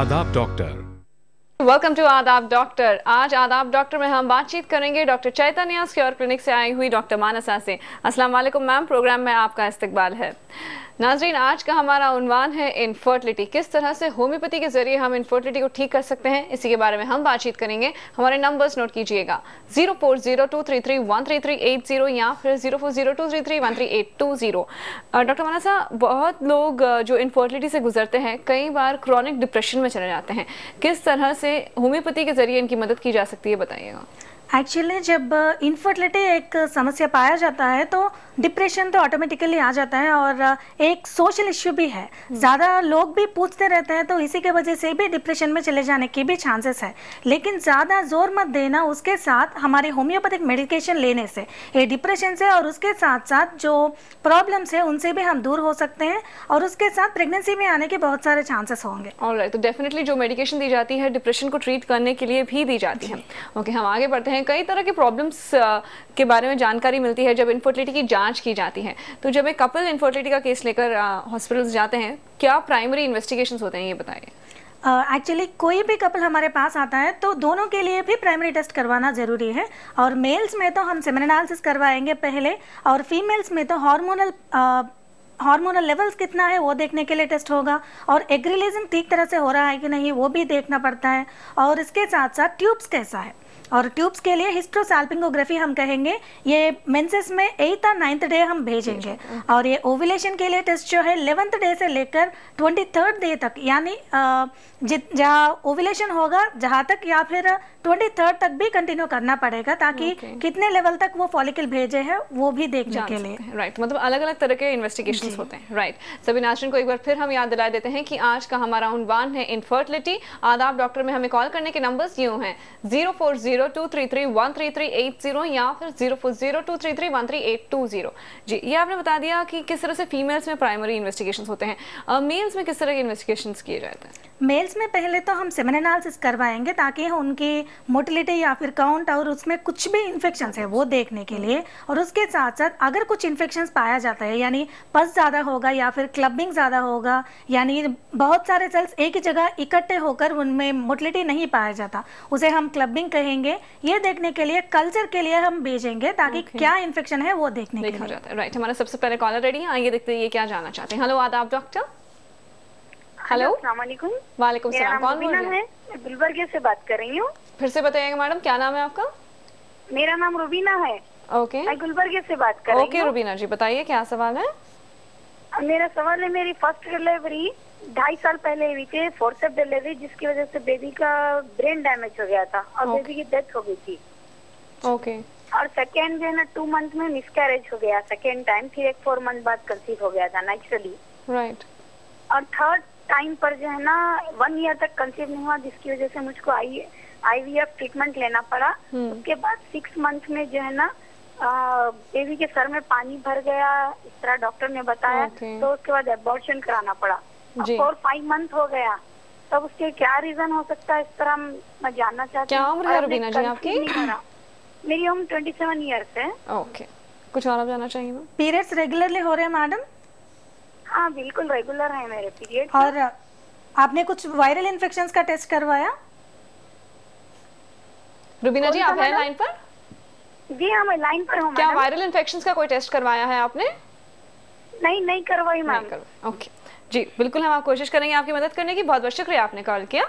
आदाब doctor. Welcome to आदाब doctor. आज आदाब डॉक्टर में हम बातचीत करेंगे डॉक्टर चैतन्या क्योर क्लिनिक से आई हुई डॉक्टर मानसा से। अस्सलाम वालेकुम मैम, प्रोग्राम में आपका इस्तकबाल है। नाज़रीन, आज का हमारा उन्वान है इनफर्टिलिटी। किस तरह से होम्योपैथी के जरिए हम इनफर्टिलिटी को ठीक कर सकते हैं, इसी के बारे में हम बातचीत करेंगे। हमारे नंबर्स नोट कीजिएगा 0402331380 या फिर 0402331380। डॉक्टर मानसा, बहुत लोग जो इनफर्टिलिटी से गुजरते हैं कई बार क्रॉनिक डिप्रेशन में चले जाते हैं। किस तरह से होम्योपैथी के जरिए इनकी मदद की जा सकती है, बताइएगा। एक्चुअली जब इनफर्टिलिटी एक समस्या पाया जाता है तो डिप्रेशन तो ऑटोमेटिकली आ जाता है और एक सोशल इश्यू भी है। ज़्यादा लोग भी पूछते रहते हैं तो इसी के वजह से भी डिप्रेशन में चले जाने की भी चांसेस है। लेकिन ज़्यादा जोर मत देना, उसके साथ हमारे होम्योपैथिक मेडिकेशन लेने से ये डिप्रेशन से और उसके साथ साथ जो प्रॉब्लम्स है उनसे भी हम दूर हो सकते हैं और उसके साथ प्रेगनेंसी में आने के बहुत सारे चांसेस होंगे। ऑलराइट, तो डेफिनेटली जो मेडिकेशन दी जाती है डिप्रेशन को ट्रीट करने के लिए भी दी जाती है। ओके, हम आगे बढ़ते हैं। कई तरह की प्रॉब्लम्स के बारे में जानकारी मिलती है जब इनफर्टिलिटी की जांच की जाती है। तो जब एक कपल इनफर्टिलिटी का केस लेकर हॉस्पिटल्स जाते हैं, क्या प्राइमरी इन्वेस्टिगेशंस होते हैं, ये बताइए। एक्चुअली कोई भी कपल हमारे पास आता है तो दोनों के लिए भी प्राइमरी टेस्ट करवाना ज़रूरी है। और मेल्स में तो हम सेमेन एनालिसिस करवाएंगे पहले, और फीमेल्स में तो हार्मोनल लेवल्स कितना है वो देखने के लिए टेस्ट होगा, और एग रिलीजिंग ठीक तरह से हो रहा है कि नहीं वो भी देखना पड़ता है। और इसके साथ साथ ट्यूब्स कैसा है, और ट्यूब्स के लिए हिस्ट्रोसाल्पिंगोग्राफी हम कहेंगे, ये मेंसेस में 8th और 9th डे हम भेजेंगे। और ये ओव्यूलेशन के लिए टेस्ट जो है 11th डे से लेकर 23rd डे तक, यानी जहाँ ओव्यूलेशन होगा जहाँ तक, या फिर 23rd तक भी कंटिन्यू करना पड़ेगा ताकि कितने लेवल तक वो फॉलिकल भेजे हैं वो भी देखने के लिए। राइट, मतलब अलग अलग तरह के इन्वेस्टिगेशंस होते हैं। राइट, सभी नाज़रीन को एक बार फिर हम याद दिला देते हैं कि आज का हमारा उन्वान है इनफर्टिलिटी। आदाब डॉक्टर में हमें कॉल करने के नंबर्स यूँ हैं 0402331330 या फिर 0402331380। जी, ये आपने बता दिया कि किस तरह से फीमेल्स में प्राइमरी इन्वेस्टिगेशंस होते हैं। मेल्स में किस तरह के इन्वेस्टिगेशंस किए जाते हैं? मेल्स में पहले तो हम सेमेन एनालिसिस करवाएंगे ताकि उनकी मोटिलिटी या फिर काउंट और उसमें कुछ भी इन्फेक्शंस है वो देखने के लिए। और उसके साथ साथ अगर कुछ इन्फेक्शंस पाया जाता है, यानी पस ज़्यादा होगा या फिर क्लबिंग ज़्यादा होगा, यानी बहुत सारे सेल्स एक ही जगह इकट्ठे होकर उनमें मोटिलिटी नहीं पाया जाता, उसे हम क्लबिंग कहेंगे। ये देखने के लिए कल्चर के लिए हम भेजेंगे ताकि क्या इन्फेक्शन है वो देखने के लिए जाता है। राइट, हमारा सबसे पहले कॉलर रेडी है, आइए देखते हैं ये क्या जानना चाहते हैं। हेलो आदाब डॉक्टर। हेलो, अस्सलाम वालेकुम। वालेकुम सलाम। कौन बोल रहे हैं? गुलबर्गे से बात कर रही हूँ। फिर से बताइएगा मैडम, क्या नाम है आपका? मेरा नाम रुबीना है। ओके, मैं गुलबर्गे से बात कर रही हूँ। ओके रुबीना जी, बताइए क्या सवाल है? मेरा सवाल है, मेरी फर्स्ट डिलीवरी 2.5 साल पहले हुई थी, फोर्सेप डिलीवरी, जिसकी वजह से बेबी का ब्रेन डैमेज हो गया था और बेबी की डेथ हो गई थी। ओके। और सेकेंड जो है ना 2 मंथ में मिसकैरेज हो गया सेकेंड टाइम, फिर एक 4 मंथ बाद कंसीव हो गया था नेचुरली। राइट। और थर्ड टाइम पर जो है ना 1 ईयर तक कंसीव नहीं हुआ, जिसकी वजह से मुझको IVF ट्रीटमेंट लेना पड़ा। उसके बाद 6 मंथ में जो है ना बेबी के सर में पानी भर गया, इस तरह डॉक्टर ने बताया। तो उसके बाद एबॉर्शन कराना पड़ा। 4-5 मंथ हो गया, तब उसके क्या रीजन हो सकता है, इस तरह मैं जानना चाहती हूँ। क्या उम्र है रुबीना जी आपकी? मेरी उम्र 27 ईयर्स है। ओके, कुछ और आप जानना चाहिए? पीरियड्स रेगुलरली हो रहे हैं मैडम? हाँ बिल्कुल रेगुलर है मेरे पीरियड। और आपने कुछ वायरल इन्फेक्शंस का टेस्ट करवाया? रुबीना जी आप हैं लाइन पर? जी हाँ, मैं लाइन पर हूँ। क्या वायरल इन्फेक्शंस का कोई टेस्ट करवाया है आपने? नहीं करवाई मैम। ओके जी, बिल्कुल हम आप कोशिश करेंगे आपकी मदद करने की। बहुत बहुत शुक्रिया आपने कॉल किया।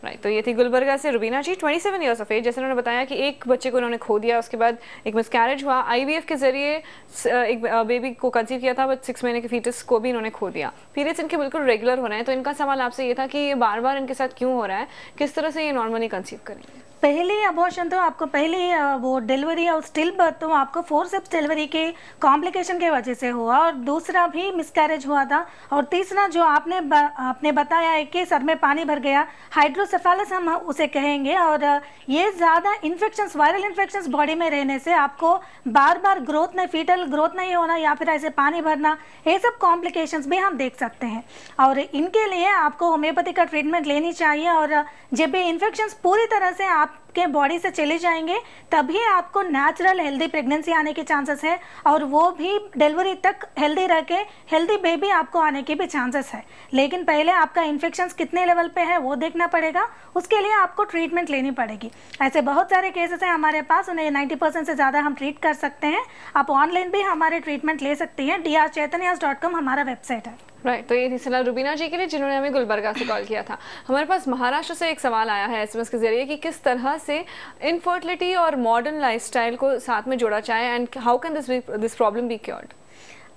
राइट, तो ये थी गुलबर्गा से रुबीना जी, 27 ईयर्स ऑफ एज। जैसे उन्होंने बताया कि एक बच्चे को उन्होंने खो दिया, उसके बाद एक मिसकैरेज हुआ, IVF के जरिए एक बेबी को कंसीव किया था, बट 6 महीने के फीटस को भी इन्होंने खो दिया। पीरियड्स इनके बिल्कुल रेगुलर हो रहे हैं। तो इनका सवाल आपसे ये था कि ये बार बार इनके साथ क्यों हो रहा है, किस तरह से ये नॉर्मली कंसीव करेंगे? पहली अबॉर्शन तो आपको पहली वो डिलीवरी और स्टिल बर्थ तो आपको फोर्सेप्स डिलीवरी के कॉम्प्लिकेशन के वजह से हुआ, और दूसरा भी मिसकैरेज हुआ था, और तीसरा जो आपने बताया है कि सर में पानी भर गया, हाइड्रोसेफेलस हम उसे कहेंगे। और ये ज़्यादा इन्फेक्शंस, वायरल इन्फेक्शंस बॉडी में रहने से आपको बार बार ग्रोथ नहीं, फीटल ग्रोथ नहीं होना या फिर ऐसे पानी भरना, ये सब कॉम्प्लिकेशंस भी हम देख सकते हैं। और इनके लिए आपको होम्योपैथी का ट्रीटमेंट लेनी चाहिए। और जब भी इन्फेक्शंस पूरी तरह से आपके बॉडी से चले जाएंगे तभी आपको नेचुरल हेल्दी प्रेगनेंसी आने के चांसेस है, और वो भी डिलीवरी तक हेल्दी रह के हेल्दी बेबी आपको आने के भी चांसेस है। लेकिन पहले आपका इन्फेक्शंस कितने लेवल पे है वो देखना पड़ेगा, उसके लिए आपको ट्रीटमेंट लेनी पड़ेगी। ऐसे बहुत सारे केसेस हैं हमारे पास, उन्हें 90% से ज़्यादा हम ट्रीट कर सकते हैं। आप ऑनलाइन भी हमारे ट्रीटमेंट ले सकती हैं। drchaitanyas.com हमारा वेबसाइट है। राइट तो ये थी सलाह रुबीना जी के लिए जिन्होंने हमें गुलबर्गा से कॉल किया था। हमारे पास महाराष्ट्र से एक सवाल आया है एसएमएस के जरिए कि किस तरह से इनफर्टिलिटी और मॉडर्न लाइफस्टाइल को साथ में जोड़ा जाए and how can this problem be cured.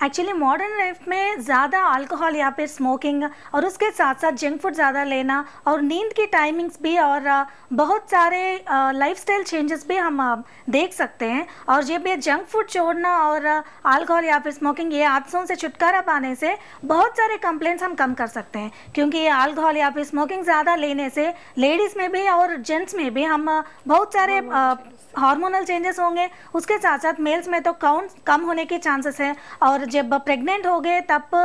Actually modern life में ज़्यादा अल्कोहल या फिर स्मोकिंग और उसके साथ साथ जंक फूड ज़्यादा लेना और नींद की टाइमिंग्स भी और बहुत सारे लाइफस्टाइल चेंजेस भी हम देख सकते हैं। और जब ये जंक फूड छोड़ना और अल्कोहल या फिर स्मोकिंग ये आदतों से छुटकारा पाने से बहुत सारे कंप्लेंट्स हम कम कर सकते हैं, क्योंकि ये अल्कोहल या फिर स्मोकिंग ज़्यादा लेने से लेडीज़ में भी और जेंट्स में भी हम बहुत सारे हार्मोनल चेंजेस होंगे। उसके साथ साथ मेल्स में तो काउंट कम होने के चांसेस है, और जब प्रेग्नेंट हो गए तब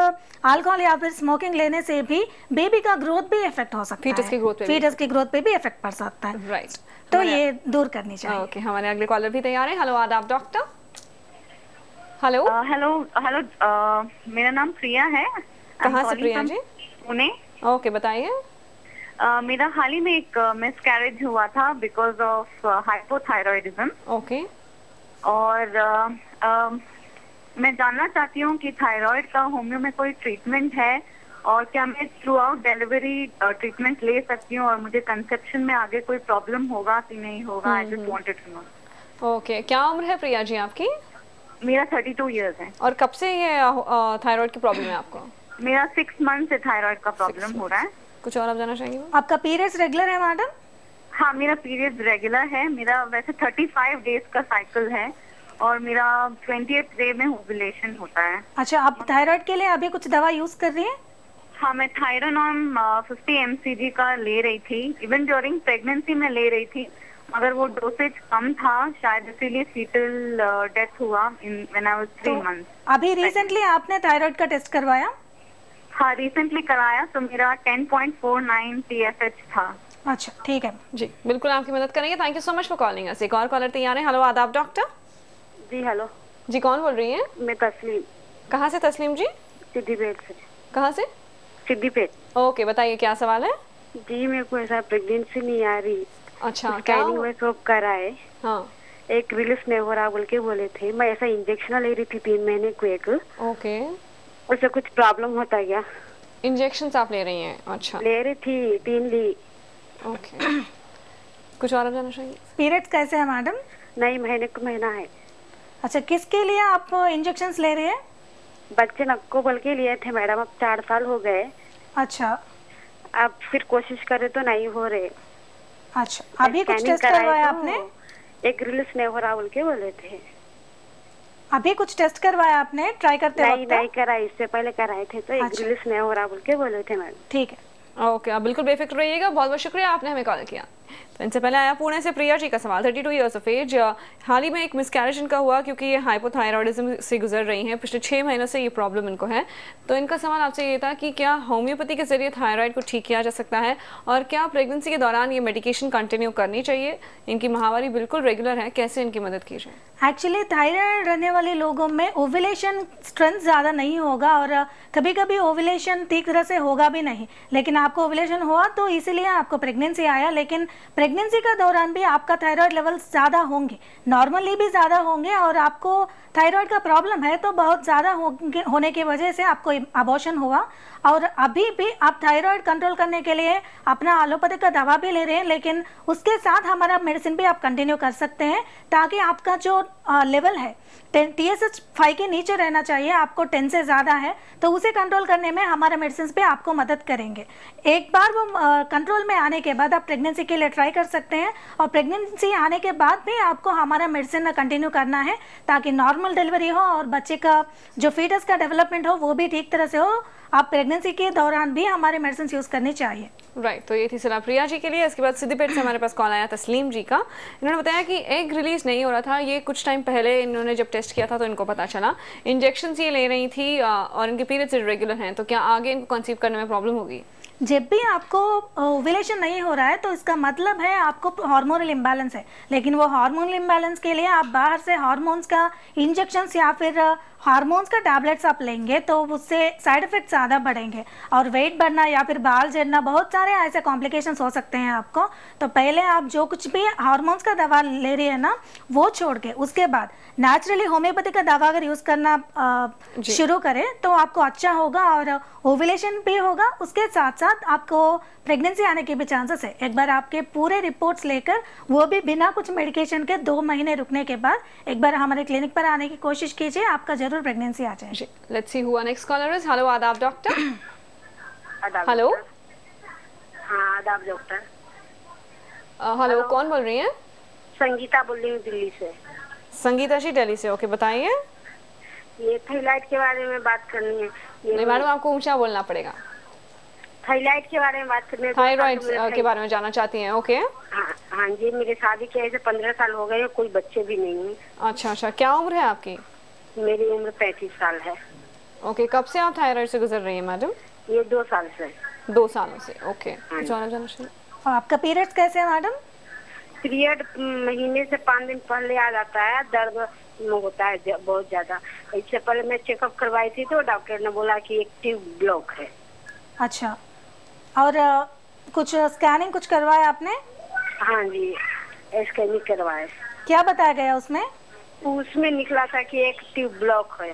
अल्कोहल या फिर स्मोकिंग लेने से भी बेबी का ग्रोथ भी इफेक्ट हो सकता है, फीटस की ग्रोथ पे भी इफेक्ट पड़ सकता है। राइट तो ये दूर करनी चाहिए। ओके हमारे अगले कॉलर भी तैयार है। हेलो आदाब डॉक्टर। हेलो हेलो मेरा नाम प्रिया है। कहाँ से प्रिया जी? पुणे। ओके बताइए। मेरा हाल ही में एक मिसकैरेज हुआ था बिकॉज ऑफ हाइपोथायरॉयडिज्म। ओके और मैं जानना चाहती हूँ कि थायराइड का होम्यो में कोई ट्रीटमेंट है और क्या मैं थ्रू आउट डिलीवरी ट्रीटमेंट ले सकती हूँ और मुझे कंसेप्शन में आगे कोई प्रॉब्लम होगा कि नहीं होगा। I just wanted to know. Okay क्या उम्र है प्रिया जी आपकी? मेरा 32 इयर्स है। और कब से ये थायराइड की प्रॉब्लम है आपको? मेरा 6 मंथ से थायराइड का प्रॉब्लम हो रहा है। कुछ और आप जानना चाहेंगे? आपका पीरियड्स रेगुलर है मैडम? हाँ मेरा पीरियड्स रेगुलर है। मेरा वैसे 35 डेज का साइकिल है और मेरा 20th डे में ओव्यूलेशन होता है। अच्छा, आप थायराइड के लिए अभी कुछ दवा यूज कर रही हैं? हाँ मैं थायरोनॉम 50 mcg का ले रही थी। इवन ड्यूरिंग प्रेगनेंसी में ले रही थी, मगर वो डोसेज कम था, शायद इसीलिए फीटल डेथ हुआ व्हेन आई वाज 3 मंथ्स। अभी रिसेंटली आपने थायराइड का टेस्ट करवाया? हाँ रिसेंटली कराया, तो मेरा 10.49 TSH था। अच्छा ठीक है जी, बिल्कुल आपकी मदद करेंगे। Thank you so much for calling us. एक और कॉलर तैयार है। हेलो आदाब डॉक्टर। जी हेलो जी, कौन बोल रही हैं? मैं तस्लीम। कहाँ से तस्लीम जी? सिद्दीपेट से। कहाँ से? सिद्दीपेट। ओके बताइए क्या सवाल है? जी मेरे को ऐसा प्रेगनेंसी नहीं आ रही। अच्छा क्या स्कैनिंग में सब कराए। हाँ एक रिलीज नहीं हो रहा बोल के बोले थे। मैं ऐसा इंजेक्शन ले रही थी 3 महीने को एक। ओके उससे कुछ प्रॉब्लम होता क्या? इंजेक्शन आप ले रही हैं? अच्छा ले रही थी 3 ली। ओके कुछ और आप जानना चाहिए? पीरियड्स कैसे है मैडम? नहीं महीने को महीना है। अच्छा, किसके लिए आप इंजेक्शंस ले रहे हैं? बच्चे नक्को बल के लिए थे मैडम, अब 4 साल हो गए। अच्छा, अब फिर कोशिश करे तो नहीं हो रहे। अच्छा अभी कुछ टेस्ट करवाया आपने? एक रिलीज नहीं हो रहा बोल के बोले थे। अभी कुछ टेस्ट करवाया आपने ट्राई करते वक्त? नहीं करा, इससे पहले कराए थे तो एक अच्छा। रिलीज नहीं हो रहा बोल के बोले थे मैडम। ठीक है ओके आप बिल्कुल बेफिक्र रहिएगा। बहुत बहुत शुक्रिया आपने हमें कॉल किया। तो इनसे पहले आया पुणे से प्रिया जी का सवाल। 32 ईयर्स ऑफ एज। हाल ही में एक मिसकैरेज इनका हुआ क्योंकि ये हाइपोथायरॉयडिज्म से गुजर रही हैं। पिछले 6 महीनों से ये प्रॉब्लम इनको है। तो इनका सवाल आपसे ये था कि क्या होम्योपैथी के जरिए थायराइड को ठीक किया जा सकता है और क्या प्रेगनेंसी के दौरान ये मेडिकेशन कंटिन्यू करनी चाहिए? इनकी माहवारी बिल्कुल रेगुलर है, कैसे इनकी मदद की जाए? एक्चुअली थायराइड रहने वाले लोगों में ओव्यूलेशन स्ट्रेंथ ज़्यादा नहीं होगा और कभी कभी ओव्यूलेशन ठीक तरह से होगा भी नहीं, लेकिन आपको ओव्यूलेशन हुआ तो इसीलिए आपको प्रेगनेंसी आया। लेकिन प्रेगनेंसी का दौरान भी आपका थायराइड लेवल ज़्यादा होंगे, नॉर्मली भी ज़्यादा होंगे, और आपको थायराइड का प्रॉब्लम है तो बहुत ज़्यादा होने की वजह से आपको अबॉर्शन हुआ। और अभी भी आप थायराइड कंट्रोल करने के लिए अपना एलोपैथी का दवा भी ले रहे हैं, लेकिन उसके साथ हमारा मेडिसिन भी आप कंटिन्यू कर सकते हैं ताकि आपका जो लेवल है TSH 5 के नीचे रहना चाहिए। आपको 10 से ज़्यादा है तो उसे कंट्रोल करने में हमारे मेडिसिन भी आपको मदद करेंगे। एक बार वो कंट्रोल में आने के बाद आप प्रेगनेंसी के लिए ट्राई कर सकते हैं, और प्रेगनेंसी आने के बाद भी आपको हमारा मेडिसिन कंटिन्यू करना है ताकि नॉर्मल डिलीवरी हो और बच्चे का जो फीटस का डेवलपमेंट हो वो भी ठीक तरह से हो। आप प्रेगनेंसी के दौरान भी हमारे मेडिसिन यूज़ करनी चाहिए। राइट तो ये थी सलाह प्रिया जी के लिए। इसके बाद सिद्दीपेट से हमारे पास कॉल आया तस्लीम जी का। इन्होंने बताया कि एग रिलीज नहीं हो रहा था। ये कुछ टाइम पहले इन्होंने जब टेस्ट किया था तो इनको पता चला। इंजेक्शन ये ले रही थी और इनके पीरियड्स इरेगुलर हैं, तो क्या आगे इनको कंसीव करने में प्रॉब्लम होगी? जब भी आपको ओव्यूलेशन नहीं हो रहा है तो इसका मतलब है आपको हार्मोनल इम्बैलेंस है, लेकिन वो हार्मोनल इम्बैलेंस के लिए आप बाहर से हार्मोन्स का इंजेक्शंस या फिर हार्मोन्स का टैबलेट्स आप लेंगे तो उससे साइड इफ़ेक्ट ज़्यादा बढ़ेंगे और वेट बढ़ना या फिर बाल झड़ना, बहुत सारे ऐसे कॉम्प्लिकेशंस हो सकते हैं आपको। तो पहले आप जो कुछ भी हार्मोन्स का दवा ले रही है ना वो छोड़ के उसके बाद नेचुरली होम्योपैथी का दवा अगर यूज़ करना शुरू करें तो आपको अच्छा होगा और ओव्यूलेशन भी होगा, उसके साथ साथ आपको प्रेगनेंसी आने के भी चांसेस है। एक बार आपके पूरे रिपोर्ट्स लेकर वो भी बिना कुछ मेडिकेशन के 2 महीने रुकने के बाद एक बार हमारे क्लिनिक पर आने की कोशिश कीजिए, आपका जरूर प्रेगनेंसी आ जाए। Let's see who next collar is. Hello, आदाब डॉक्टर। हेलो, हाँ आदाब डॉक्टर। हेलो, कौन बोल रही हैं? संगीता बोल रही हूँ दिल्ली से। संगीता जी दिल्ली से, ओके बताइए। ये थायराइड के बारे में बात करनी है। नहीं मैडम, आपको ऊंचा बोलना पड़ेगा। थायराइड के बारे में बात करनी है। थायराइड के बारे में जानना चाहती हैं, ओके। हाँ जी, मेरे शादी के ऐसे 15 साल हो गए, कोई बच्चे भी नहीं है। अच्छा अच्छा, क्या उम्र है आपकी? मेरी उम्र 35 साल है। ओके, कब से आप थायराइड से गुजर रही हैं मैडम? ये 2 साल से। 2 सालों से, ओके। आपका पीरियड्स कैसे है मैडम? पीरियड महीने से 5 दिन पहले आ जाता है, दर्द होता है बहुत ज्यादा। इससे पहले मैं चेकअप करवाई थी तो डॉक्टर ने बोला कि एक ट्यूब ब्लॉक है। अच्छा, और कुछ स्कैनिंग कुछ करवाया आपने? हाँ जी, स्कैनिंग करवाए। क्या बताया गया उसमें? उसमें निकला था कि एक ट्यूब ब्लॉक है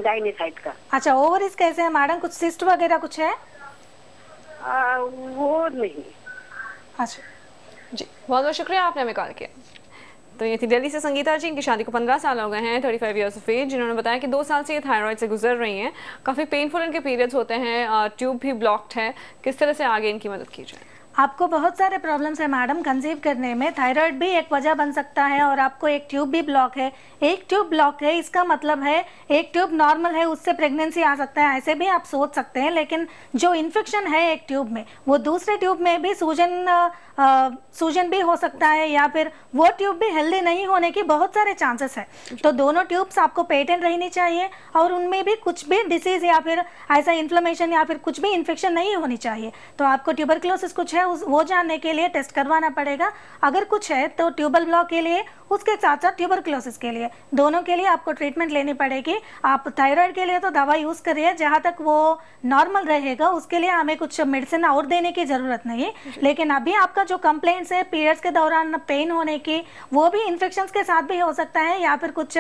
दाहिने साइड का। अच्छा, ओवरीज कैसे है मैडम? कुछ सिस्ट वगैरह कुछ है? वो नहीं। अच्छा जी, बहुत बहुत शुक्रिया आपने हमें कॉल किया। तो ये थी दिल्ली से संगीता जी। इनकी शादी को 15 साल हो गए हैं, 35 ईयर्स ऑफ एज, जिन्होंने बताया कि 2 साल से ये थायराइड से गुजर रही हैं। काफ़ी पेनफुल इनके पीरियड्स होते हैं, ट्यूब भी ब्लॉक्ड है। किस तरह से आगे इनकी मदद की जाए? आपको बहुत सारे प्रॉब्लम्स है मैडम कंसीव करने में, थायराइड भी एक वजह बन सकता है और आपको एक ट्यूब भी ब्लॉक है। एक ट्यूब ब्लॉक है इसका मतलब है एक ट्यूब नॉर्मल है, उससे प्रेगनेंसी आ सकता है, ऐसे भी आप सोच सकते हैं। लेकिन जो इन्फेक्शन है एक ट्यूब में, वो दूसरे ट्यूब में भी सूजन भी हो सकता है या फिर वो ट्यूब भी हेल्दी नहीं होने की बहुत सारे चांसेस है। तो दोनों ट्यूब्स आपको पेटेंट रहनी चाहिए और उनमें भी कुछ भी डिसीज या फिर ऐसा इन्फ्लेमेशन या फिर कुछ भी इन्फेक्शन नहीं होनी चाहिए। तो आपको ट्यूबरक्लोसिस कुछ है वो जानने के लिए टेस्ट करवाना पड़ेगा। अगर कुछ है तो ट्यूबल ब्लॉक के लिए, उसके साथ साथ ट्यूबरक्लोसिस के लिए, दोनों के लिए आपको ट्रीटमेंट लेनी पड़ेगी। आप थायराइड के लिए तो दवा यूज़ करिए, जहाँ तक वो नॉर्मल रहेगा उसके लिए हमें कुछ मेडिसिन और देने की ज़रूरत नहीं। लेकिन अभी आपका जो कंप्लेंट्स है पीरियड्स के दौरान पेन होने की, वो भी इन्फेक्शंस के साथ भी हो सकता है या फिर कुछ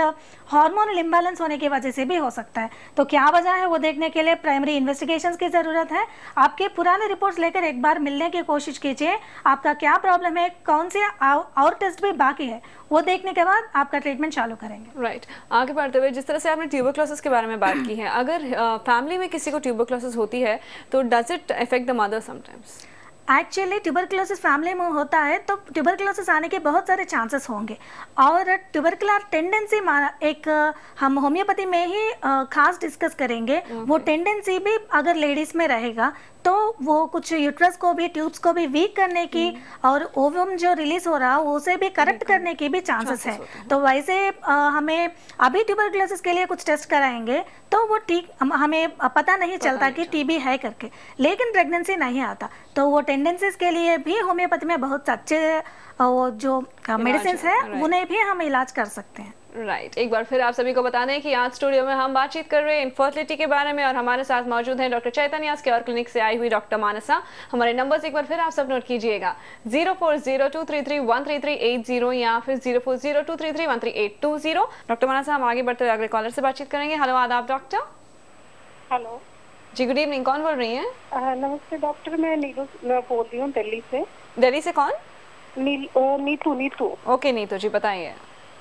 हार्मोनल इम्बैलेंस होने की वजह से भी हो सकता है। तो क्या वजह है वो देखने के लिए प्राइमरी इन्वेस्टिगेशंस की ज़रूरत है। आपके पुराने रिपोर्ट्स लेकर एक बार मिलने की कोशिश कीजिए, आपका क्या प्रॉब्लम है, कौन से और टेस्ट भी बाकी है, वो देखने के बाद आपका ट्रीटमेंट चालू करेंगे। राइट। आगे बढ़ते हुए जिस तरह से आपने ट्यूबरक्लोसिस के बारे में बात की है, अगर फैमिली में किसी को ट्यूबरक्लोसिस होती है तो does it affect the mother sometimes? Actually tuberculosis family में होता है तो ट्यूबरक्लोसिस आने के बहुत सारे चांसेस होंगे और ट्यूबरकुलर टेंडेंसी एक हम होम्योपैथी में ही खास डिस्कस करेंगे। वो टेंडेंसी भी अगर लेडीज़ में रहेगा तो वो कुछ यूट्रस को भी, ट्यूब्स को भी वीक करने की और ओवम जो रिलीज हो रहा है उसे भी करेक्ट करने की भी चांसेस है। तो वैसे हमें अभी ट्यूबरक्लोसिस के लिए कुछ टेस्ट कराएंगे तो वो ठीक हमें पता नहीं चलता कि टीबी है करके, लेकिन प्रेगनेंसी नहीं आता। तो वो टेंडेंसीज के लिए भी होम्योपैथी में बहुत अच्छे वो जो मेडिसिन है उन्हें भी हम इलाज कर सकते हैं। राइट। एक बार फिर आप सभी को बता दें कि आज स्टूडियो में हम बातचीत कर रहे हैं इनफर्टिलिटी के बारे में और हमारे साथ मौजूद हैं डॉक्टर चैतन्य केयर क्लिनिक से आई हुई डॉक्टर मानसा। हमारे नंबर्स एक बार फिर आप सब नोट कीजिएगा, 0402331380 या फिर 0402331380। डॉक्टर मानसा, हम आगे बढ़ते हुए अगले कॉलर से बातचीत करेंगे। हेलो, आदाब डॉक्टर। हेलो जी, गुड इवनिंग। कौन बोल रही हैं? नमस्ते डॉक्टर, मैं नीतू बोल रही हूँ दिल्ली से। दिल्ली से कौन? नीतू। ओके नीतू जी, बताइए।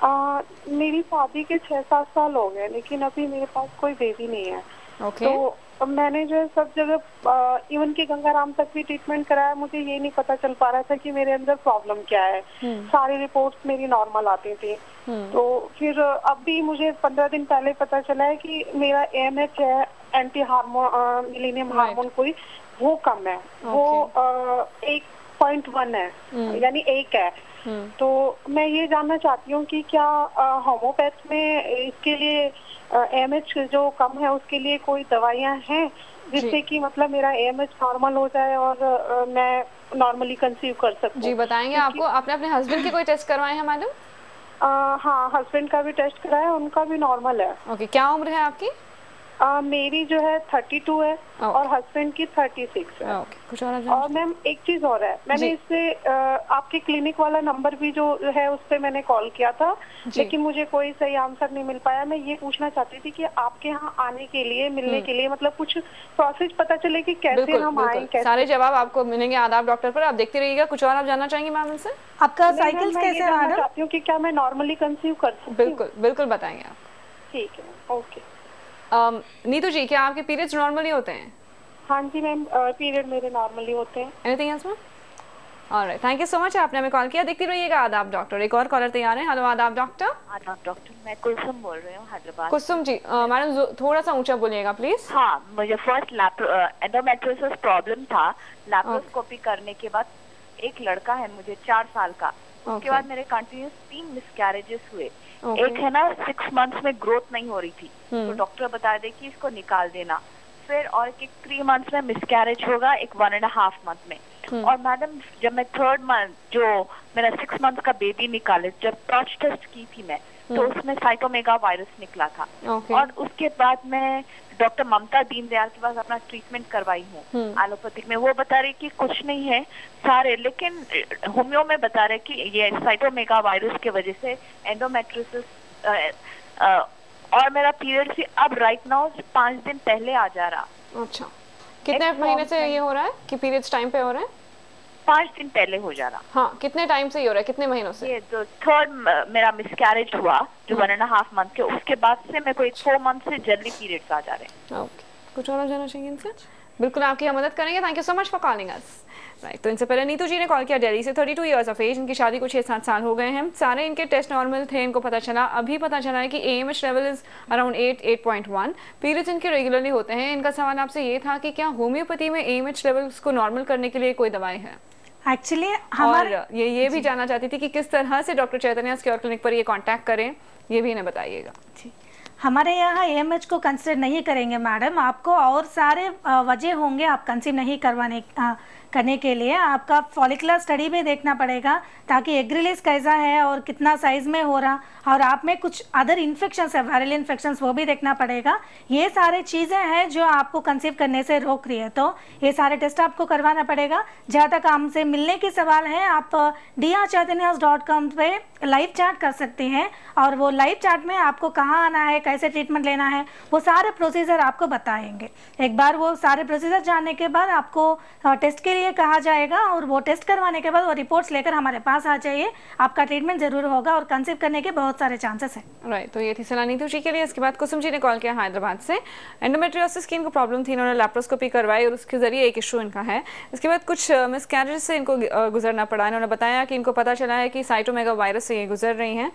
मेरी शादी के 6-7 साल हो गए लेकिन अभी मेरे पास कोई बेबी नहीं है। ओके। तो मैंने जो है सब जगह इवन की गंगाराम तक भी ट्रीटमेंट कराया, मुझे ये नहीं पता चल पा रहा था कि मेरे अंदर प्रॉब्लम क्या है। सारी रिपोर्ट्स मेरी नॉर्मल आती थी। तो फिर अभी मुझे 15 दिन पहले पता चला है कि मेरा AMH है, एंटी हार्मोन मिलेनियम हार्मोन कोई, वो कम है। वो 1.1 है, यानी 1 है। तो मैं ये जानना चाहती हूँ कि क्या होम्योपैथ में इसके लिए AMH जो कम है उसके लिए कोई दवाइयाँ हैं जिससे कि मतलब मेरा AMH नॉर्मल हो जाए और मैं नॉर्मली कंसीव कर सकूं। जी बताएंगे आपको। आपने अपने हस्बैंड के कोई टेस्ट करवाए हैं मैडम? हाँ, हस्बैंड का भी टेस्ट कराया, उनका भी नॉर्मल है। ओके, क्या उम्र है आपकी? मेरी जो है 32 है और हस्बैंड की 36 है। ओके, कुछ और? और मैम एक चीज और है, मैंने इससे आपके क्लिनिक वाला नंबर भी जो है उस पे मैंने कॉल किया था, लेकिन मुझे कोई सही आंसर नहीं मिल पाया। मैं ये पूछना चाहती थी कि आपके यहाँ आने के लिए, मिलने के लिए मतलब कुछ प्रोसेस पता चले कि कैसे हम आए, कैसे? सारे जवाब आपको मिलेंगे आदाब डॉक्टर पर, आप देखते रहिएगा। कुछ और आप जानना चाहेंगे मैम इनसे? आपका साइकिल्स कैसे है मैडम? चाहती हूँ कि क्या मैं नॉर्मली कंसीव कर सकती हूँ? बिल्कुल बिल्कुल बताएंगे आप। ठीक है, ओके। नीतू जी, क्या आपके पीरियड्स नॉर्मली होते हैं? हाँ जी मैम, पीरियड मेरे नॉर्मली होते हैं। Anything else ma'am? Alright, thank you so much, आपने हमें कॉल किया। देखती रहिएगा आदाब डॉक्टर। एक और कॉलर तैयार है। हेलो आदाब डॉक्टर। आदाब डॉक्टर, मैं कुलसुम बोल रही हूँ हैदराबाद। कुसुम जी, मैडम थोड़ा सा ऊंचा बोलिएगा प्लीज। हाँ, मुझे फर्स्ट एंडोमेट्रियोसिस प्रॉब्लम था। लैप्रोस्कोपी करने के बाद एक लड़का है मुझे 4 साल का, उसके बाद मेरे कंटिन्यूस 3 मिसकैरेजेस हुए। एक है ना 6 मंथ्स में ग्रोथ नहीं हो रही थी, तो डॉक्टर बता दे कि इसको निकाल देना। फिर और एक 3 मंथ्स में मिसकैरेज होगा, एक 1.5 मंथ में। और मैडम जब मैं 3rd मंथ जो मेरा 6 मंथ का बेबी निकाले, जब टॉर्च टेस्ट की थी मैं, तो उसमें साइटोमेगा वायरस निकला था। और उसके बाद मैं डॉक्टर ममता दीनदयाल के पास अपना ट्रीटमेंट करवाई हूँ एलोपैथिक में। वो बता रही कि कुछ नहीं है सारे, लेकिन होम्यो में बता रहे कि ये साइटोमेगा वायरस के वजह से एंडोमेट्रियोसिस। और मेरा पीरियड से अब राइट नाउ 5 दिन पहले आ जा रहा। अच्छा, कितने महीने से ये हो रहा है कि पीरियड्स टाइम पे हो रहे हैं? 5 दिन पहले हो जा रहा। हाँ, कितने टाइम से ये हो रहा है, कितने महीनों से? ये तो 3rd मेरा मिसकैरेज हुआ जो 1.5 मंथ के, उसके बाद से मेरे को 4 मंथ से जल्दी पीरियड्स आ जा रहे हैं। ओके, कुछ और जानना चाहिए इनसे? बिल्कुल आपकी हम मदद करेंगे। Thank you so much for calling us. Right, तो इनसे पहले नीतू जी ने कॉल किया दिल्ली से, 32 इयर्स ऑफ एज, इनकी शादी को 6-7 साल हो गए हैं। सारे इनके टेस्ट नॉर्मल थे। इनको पता चला है कि AMH level is around 8.1। Periods इनके रेगुलरली होते हैं। इनका सवाल आपसे ये था कि क्या होम्योपैथी में AMH लेवल्स को नॉर्मल करने के लिए कोई दवाई है? एक्चुअली और ये भी जानना चाहती थी कि किस तरह से डॉक्टर चैतन्य क्योर क्लिनिक पर ये कांटेक्ट करें, ये भी इन्हें बताइएगा। हमारे यहाँ AMH को कंसिडर नहीं करेंगे मैडम। आपको और सारे वजह होंगे आप कंसीव नहीं करने के लिए। आपका फॉलिकुलर स्टडी भी देखना पड़ेगा ताकि एग रिलीज कैसा है और कितना साइज में हो रहा, और आप में कुछ अदर इन्फेक्शंस है, वायरल इन्फेक्शंस, वो भी देखना पड़ेगा। ये सारे चीज़ें हैं जो आपको कंसीव करने से रोक रही है, तो ये सारे टेस्ट आपको करवाना पड़ेगा। जहाँ तक हमसे मिलने की सवाल है, आप drchaitanya.com पे लाइव चैट कर सकते हैं, और वो लाइव चैट में आपको कहाँ आना है, कैसे ट्रीटमेंट लेना है, वो सारे प्रोसीजर आपको बताएंगे। एक बार वो सारे प्रोसीजर जानने के बाद आपको टेस्ट के लिए कहा जाएगा, और वो टेस्ट करवाने के बाद वो रिपोर्ट्स लेकर हमारे पास आ जाइए। आपका ट्रीटमेंट जरूर होगा और कंसीव करने के बहुत सारे चांसेस हैं। राइट, तो ये थी सलाह नीतू जी के लिए। इसके बाद कुसुम जी ने कॉल किया हैदराबाद से। एंडोमेट्रियोसिस की इनको प्रॉब्लम थी, इन्होंने लैप्रोस्कोपी करवाई और उसके जरिए एक इशू इनका है। इसके बाद कुछ मिसकैरेज से इनको गुजरना पड़ा। इन्होंने बताया कि इनको पता चला है कि साइटोमेगा वायरस से ये गुजर रही हैं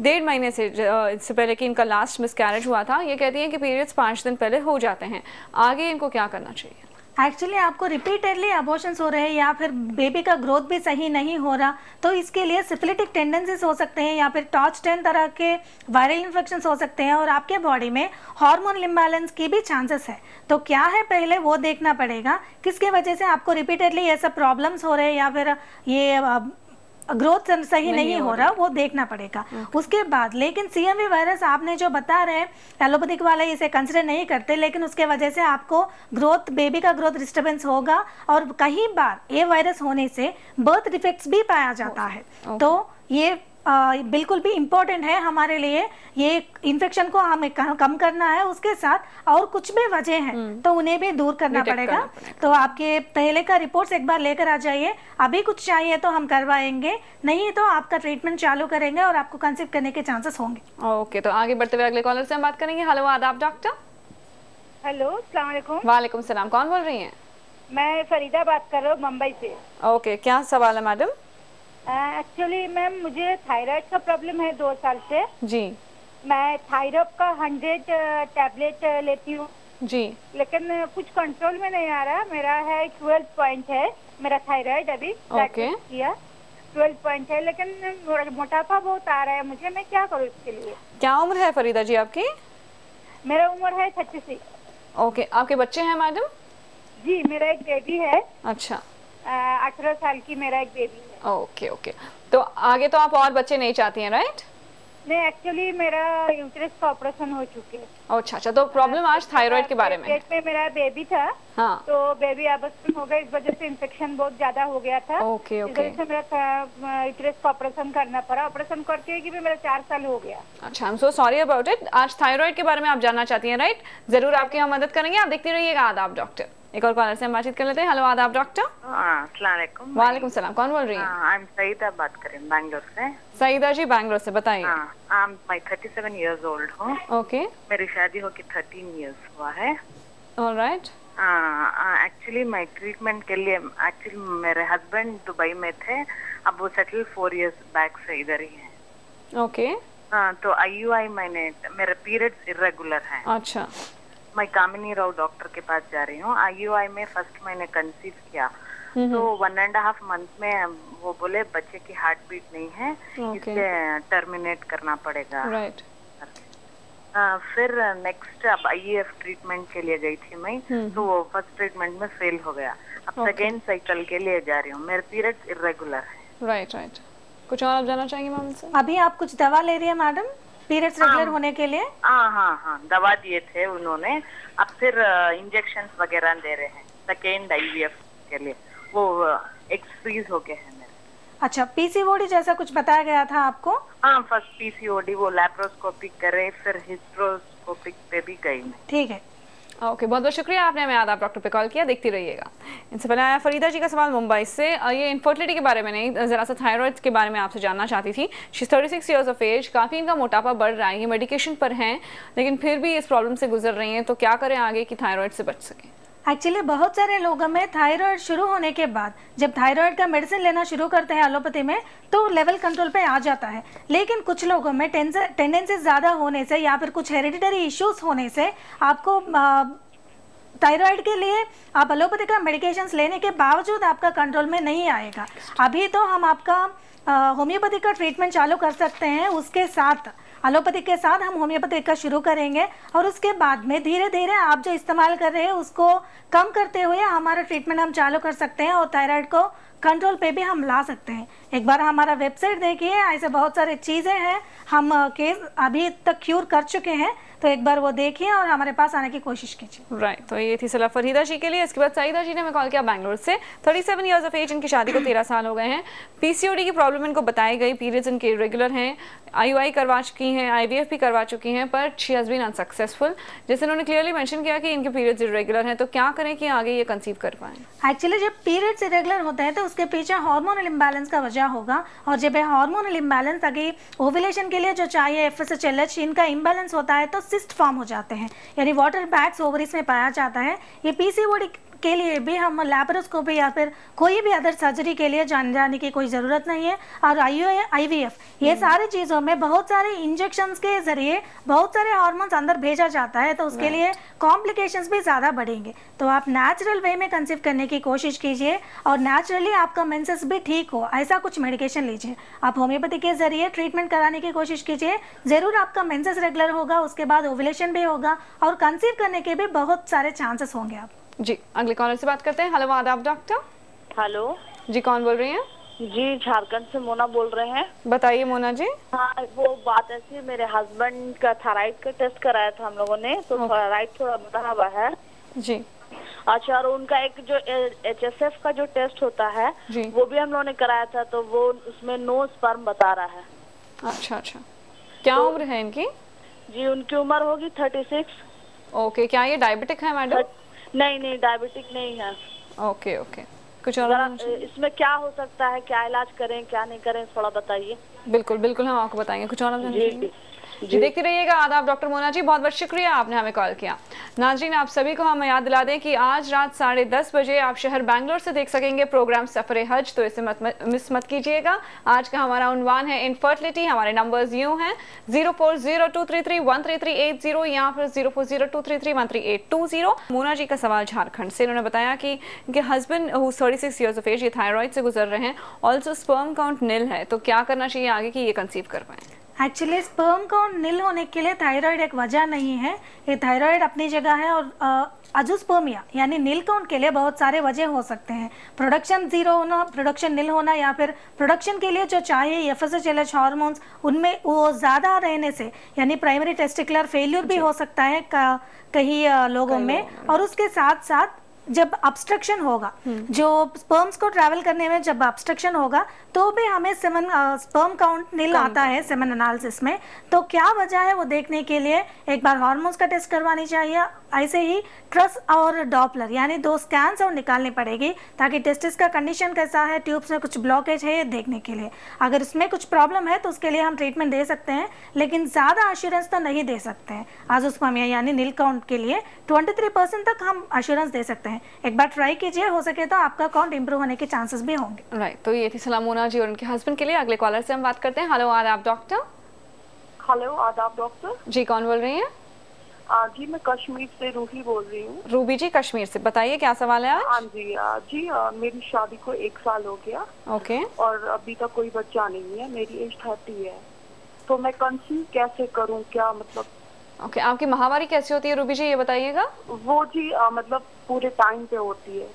1.5 महीने से, इससे पहले कि इनका लास्ट मिसकैरेज हुआ था। ये कहती हैं कि पीरियड्स 5 दिन पहले हो जाते हैं। आगे इनको क्या करना चाहिए? एक्चुअली आपको रिपीटेडली अबॉर्शंस हो रहे हैं या फिर बेबी का ग्रोथ भी सही नहीं हो रहा, तो इसके लिए सिफिलिटिक टेंडेंसीज हो सकते हैं या फिर टॉर्च 10 तरह के वायरल इन्फेक्शंस हो सकते हैं, और आपके बॉडी में हार्मोन इम्बैलेंस की भी चांसेस है। तो क्या है पहले वो देखना पड़ेगा, किसके वजह से आपको रिपीटेडली ये सब प्रॉब्लम्स हो रहे हैं या फिर ये ग्रोथ सही नहीं हो रहा, वो देखना पड़ेगा। उसके बाद लेकिन CMV वायरस आपने जो बता रहे हैं, एलोपैथिक वाले इसे कंसिडर नहीं करते, लेकिन उसके वजह से आपको ग्रोथ, बेबी का ग्रोथ डिस्टर्बेंस होगा, और कई बार ये वायरस होने से बर्थ डिफेक्ट्स भी पाया जाता है। तो ये बिल्कुल भी इम्पोर्टेंट है हमारे लिए। ये इन्फेक्शन को हमें कम करना है, उसके साथ और कुछ भी वजह हैं तो उन्हें भी दूर करना पड़ेगा। तो आपके पहले का रिपोर्ट्स एक बार लेकर आ जाइए। अभी कुछ चाहिए तो हम करवाएंगे, नहीं तो आपका ट्रीटमेंट चालू करेंगे और आपको कंसीव करने के चांसेस होंगे। ओके, तो आगे बढ़ते हुए अगले कॉलर से हम बात करेंगे। हेलो आदाब डॉक्टर। हेलो, अस्सलाम वालेकुम। वालेकुम सलाम, कौन बोल रही हैं? मैं फरीदा बात कर रहा हूँ, मुंबई से। ओके, क्या सवाल है मैडम? एक्चुअली मैम मुझे थायराइड का प्रॉब्लम है 2 साल से जी। मैं थायराइड का 100 टैबलेट लेती हूँ जी, लेकिन कुछ कंट्रोल में नहीं आ रहा। मेरा है 12 पॉइंट है मेरा थायराइड, अभी किया 12 पॉइंट है, लेकिन मोटापा बहुत आ रहा है मुझे। मैं क्या करूँ इसके लिए? क्या उम्र है फरीदा जी आपकी? मेरा उम्र है 36। ओके, आपके बच्चे हैं मैडम? जी, मेरा एक बेबी है। अच्छा, 18 साल की मेरा एक बेबी है। ओके ओके, तो आगे तो आप और बच्चे नहीं चाहती हैं, राइट? नहीं, एक्चुअली मेरा यूट्रस का ऑपरेशन हो चुके हैं। अच्छा अच्छा, तो प्रॉब्लम आज थायराइड के बारे में। पेट में मेरा बेबी था। हाँ, तो बेबी अबॉर्शन हो गया, इस वजह से इन्फेक्शन बहुत ज्यादा हो गया था। ओके ओके, इस वजह से मेरा यूट्रस का ऑपरेशन करना पड़ा। ऑपरेशन करके भी मेरा 4 साल हो गया। अच्छा, I am so sorry about it. आज थायराइड के बारे में आप जानना चाहती हैं, राइट? जरूर आपकी हम मदद करेंगे, आप देखते रहिएगा आदाब डॉक्टर। एक और कॉलर से हम बातचीत कर लेते हैं। हेलो, आदाब डॉक्टर। अस्सलाम वालेकुम। वालेकुम सलाम, कौन बोल रही हैं? आई एम सईदा बात कर रही हूँ बैंगलोर से। सईदा जी, बैंगलोर से, बताइए। मैं 37 इयर्स ओल्ड हूँ। ओके, मेरी शादी होके 13 इयर्स हुआ है। ऑलराइट। एक्चुअली मैं ट्रीटमेंट के लिए, एक्चुअली मेरे हस्बैंड दुबई में थे, अब वो सेटल 4 इयर्स बैक से इधर ही है। ओके, तो IUI मैंने, मेरा पीरियड्स इरेगुलर है। अच्छा, मैं कामिनी राव डॉक्टर के पास जा रही हूँ। IUI में फर्स्ट मैंने कंसीव किया, तो 1.5 मंथ में वो बोले बच्चे की हार्ट बीट नहीं है, इसलिए टर्मिनेट करना पड़ेगा। राइट। फिर नेक्स्ट अब IVF ट्रीटमेंट के लिए गई थी मैं, तो वो फर्स्ट ट्रीटमेंट में फेल हो गया। अब सेकेंड साइकिल के लिए जा रही हूँ। मेरे पीरियड्स इरेगुलर है। Right right. कुछ और आप जानना चाहेंगे मैम से? अभी आप कुछ दवा ले रही है मैडम पीरियड्स रेगुलर होने के लिए? हाँ, दवा दिए थे उन्होंने। अब फिर इंजेक्शन वगैरह दे रहे हैं सेकेंड IVF के लिए। वो एग्स फ्रीज हो गए हैं मेरे। अच्छा, PCOD जैसा कुछ बताया गया था आपको? हाँ, फर्स्ट PCOD, वो लैप्रोस्कोपिक करे, फिर हिस्ट्रोस्कोपिक पे भी गई मैं। ठीक है, ओके, बहुत बहुत शुक्रिया, आपने हमें आदाब डॉक्टर पे कॉल किया। देखती रहिएगा। इनसे पहले आया फरीदा जी का सवाल मुंबई से। ये इनफर्टिलिटी के बारे में नहीं, जरा सा थायराइड के बारे में आपसे जानना चाहती थी। शी 36 इयर्स ऑफ एज, काफ़ी इनका मोटापा बढ़ रहा है, ये मेडिकेशन पर हैं लेकिन फिर भी इस प्रॉब्लम से गुजर रही हैं, तो क्या करें आगे कि थायराइड से बच सकें? एक्चुअली बहुत सारे लोगों में थायराइड शुरू होने के बाद जब थायराइड का मेडिसिन लेना शुरू करते हैं एलोपैथी में, तो लेवल कंट्रोल पे आ जाता है। लेकिन कुछ लोगों में टेंडेंसी ज़्यादा होने से या फिर कुछ हेरिडिटरी इश्यूज होने से आपको थायराइड के लिए आप एलोपैथी का मेडिकेशंस लेने के बावजूद आपका कंट्रोल में नहीं आएगा। अभी तो हम आपका होम्योपैथी का ट्रीटमेंट चालू कर सकते हैं, उसके साथ एलोपैथी के साथ हम होम्योपैथी का शुरू करेंगे और उसके बाद में धीरे धीरे आप जो इस्तेमाल कर रहे हैं उसको कम करते हुए हमारा ट्रीटमेंट हम चालू कर सकते हैं और थायराइड को कंट्रोल पे भी हम ला सकते हैं। एक बार हमारा वेबसाइट देखिए, ऐसे बहुत सारे चीज़ें हैं, हम केस अभी तक क्यूर कर चुके हैं, तो एक बार वो देखिए और हमारे पास आने की कोशिश कीजिए। राइट, तो ये थी सलाह फरीदा जी के लिए। इसके बाद सईदा जी ने हमें कॉल किया बैंगलोर से। 37 इयर्स ऑफ एज, इनकी शादी को 13 साल हो गए हैं। PCOD की प्रॉब्लम इनको बताई गई, पीरियड्स इनके रेगुलर हैं, IUI करवा चुकी हैं, IVF भी करवा चुकी हैं, पर शी हैज़ बीन अनसक्सेसफुल। जैसे उन्होंने क्लियरली मेंशन किया कि इनके पीरियड्स इरेगुलर हैं, तो क्या करें कि आगे ये कंसीव कर पाएँ? एक्चुअली जब पीरियड्स इरेगुलर होते हैं तो उसके पीछे हार्मोनल इम्बैलेंस का वजह होगा, और जब हार्मोनल इम्बैलेंस अगर ओव्यूलेशन के लिए जो चाहिए FSH LH इनका इम्बैलेंस होता है तो सिस्ट फॉर्म हो जाते हैं, यानी वाटर बैग्स ओवरीज में पाया जाता है। ये PCOD के लिए भी हम लैप्रोस्कोपी या फिर कोई भी अदर सर्जरी के लिए जाने की कोई ज़रूरत नहीं है। और IVF ये सारी चीज़ों में बहुत सारे इंजेक्शंस के ज़रिए बहुत सारे हार्मोन्स अंदर भेजा जाता है, तो उसके लिए कॉम्प्लिकेशंस भी ज़्यादा बढ़ेंगे। तो आप नेचुरल वे में कंसीव करने की कोशिश कीजिए और नेचुरली आपका मेंसेस भी ठीक हो, ऐसा कुछ मेडिकेशन लीजिए। आप होम्योपैथी के ज़रिए ट्रीटमेंट कराने की कोशिश कीजिए, ज़रूर आपका मेंसेस रेगुलर होगा, उसके बाद ओव्यूलेशन भी होगा और कंसीव करने के भी बहुत सारे चांसेस होंगे। आप जी अगले कॉलर से बात करते हैं। हेलो, आदाब डॉक्टर। हेलो जी, कौन बोल रही हैं? जी, झारखंड से मोना बोल रहे हैं। बताइए मोना जी। हाँ, वो बात ऐसी, मेरे हस्बैंड का थायराइड का टेस्ट कराया था हम लोगों ने, तो थायराइड थोड़ा बढ़ा हुआ है जी। अच्छा, और उनका एक जो HSF का जो टेस्ट होता है वो भी हम लोगों ने कराया था, तो वो उसमें नो स्पर्म बता रहा है। अच्छा अच्छा, क्या उम्र है इनकी? जी, उनकी उम्र होगी 36। ओके, क्या ये डायबिटिक है मैडम? नहीं, डायबिटिक नहीं है। ओके ओके, कुछ और इसमें क्या हो सकता है, क्या इलाज करें क्या नहीं करें, थोड़ा बताइए। बिल्कुल बिल्कुल, हम आपको बताएंगे। कुछ और जी देखते रहिएगा। आदाब डॉक्टर मोना जी, बहुत बहुत शुक्रिया आपने हमें कॉल किया। नाज़रीन, आप सभी को हम याद दिला दें कि आज रात 10:30 बजे आप शहर बैंगलोर से देख सकेंगे प्रोग्राम सफ़रे हज, तो इसे मिस मत कीजिएगा। आज का हमारा उन्वान है इनफर्टिलिटी। हमारे नंबर्स यूँ हैं 0402331338 या फिर 040233133820। मोना जी का सवाल झारखंड से, इन्होंने बताया कि इनके हस्बैंड 36 ईयर्स ऑफ एज, ये थायराइड से गुजर रहे हैं, ऑल्सो स्पर्म काउंट निल है, तो क्या करना चाहिए आगे कि ये कंसीव कर पाएँ? एक्चुअली स्पर्म काउंट नील होने के लिए थायराइड एक वजह नहीं है, ये थायराइड अपनी जगह है। और अजोस्पर्मिया यानी नील काउंट के लिए बहुत सारे वजह हो सकते हैं। प्रोडक्शन ज़ीरो होना, प्रोडक्शन नील होना, या फिर प्रोडक्शन के लिए जो चाहिए FSH हार्मोन्स उनमें वो ज़्यादा रहने से यानी प्राइमरी टेस्टिकुलर फेल्यूर भी हो सकता है कई लोगों में। और उसके साथ साथ जब ऑब्स्ट्रक्शन होगा, जो स्पर्म्स को ट्रैवल करने में जब ऑब्स्ट्रक्शन होगा तो भी हमें स्पर्म काउंट नील आता है सेमन एनालिसिस में। तो क्या वजह है वो देखने के लिए एक बार हार्मोन्स का टेस्ट करवानी चाहिए। ऐसे ही ट्रस और डॉपलर यानी 2 स्कैन्स और निकालनी पड़ेगी ताकि टेस्टिस का कंडीशन कैसा है, ट्यूब्स में कुछ ब्लॉकेज है ये देखने के लिए। अगर इसमें कुछ प्रॉब्लम है तो उसके लिए हम ट्रीटमेंट दे सकते हैं, लेकिन ज़्यादा एश्योरेंस तो नहीं दे सकते हैं। अजोस्पर्मिया यानी नील काउंट के लिए 23% तक हम एश्योरेंस दे सकते हैं। एक बार ट्राई कीजिए, हो सके तो आपका काउंट इंप्रूव होने के चांसेस भी होंगे। राइट, तो ये थी सलाह मोना जी और उनके हस्बैंड के लिए। अगले कॉलर से हम बात करते हैं। हेलो, आदाब डॉक्टर। हेलो, आदाब डॉक्टर जी, कौन बोल रही हैं? जी मैं कश्मीर से रूही बोल रही हूँ। रूबी जी कश्मीर से, बताइए क्या सवाल है आज? हाँ जी, मेरी शादी को 1 साल हो गया। ओके। और अभी तक कोई बच्चा नहीं है। मेरी एज 30 है, तो मैं कंसीव कैसे करूँ, क्या मतलब? ओके, आपकी माहवारी कैसी होती है रूबी जी, ये बताइएगा। वो जी मतलब पूरे टाइम पे होती है।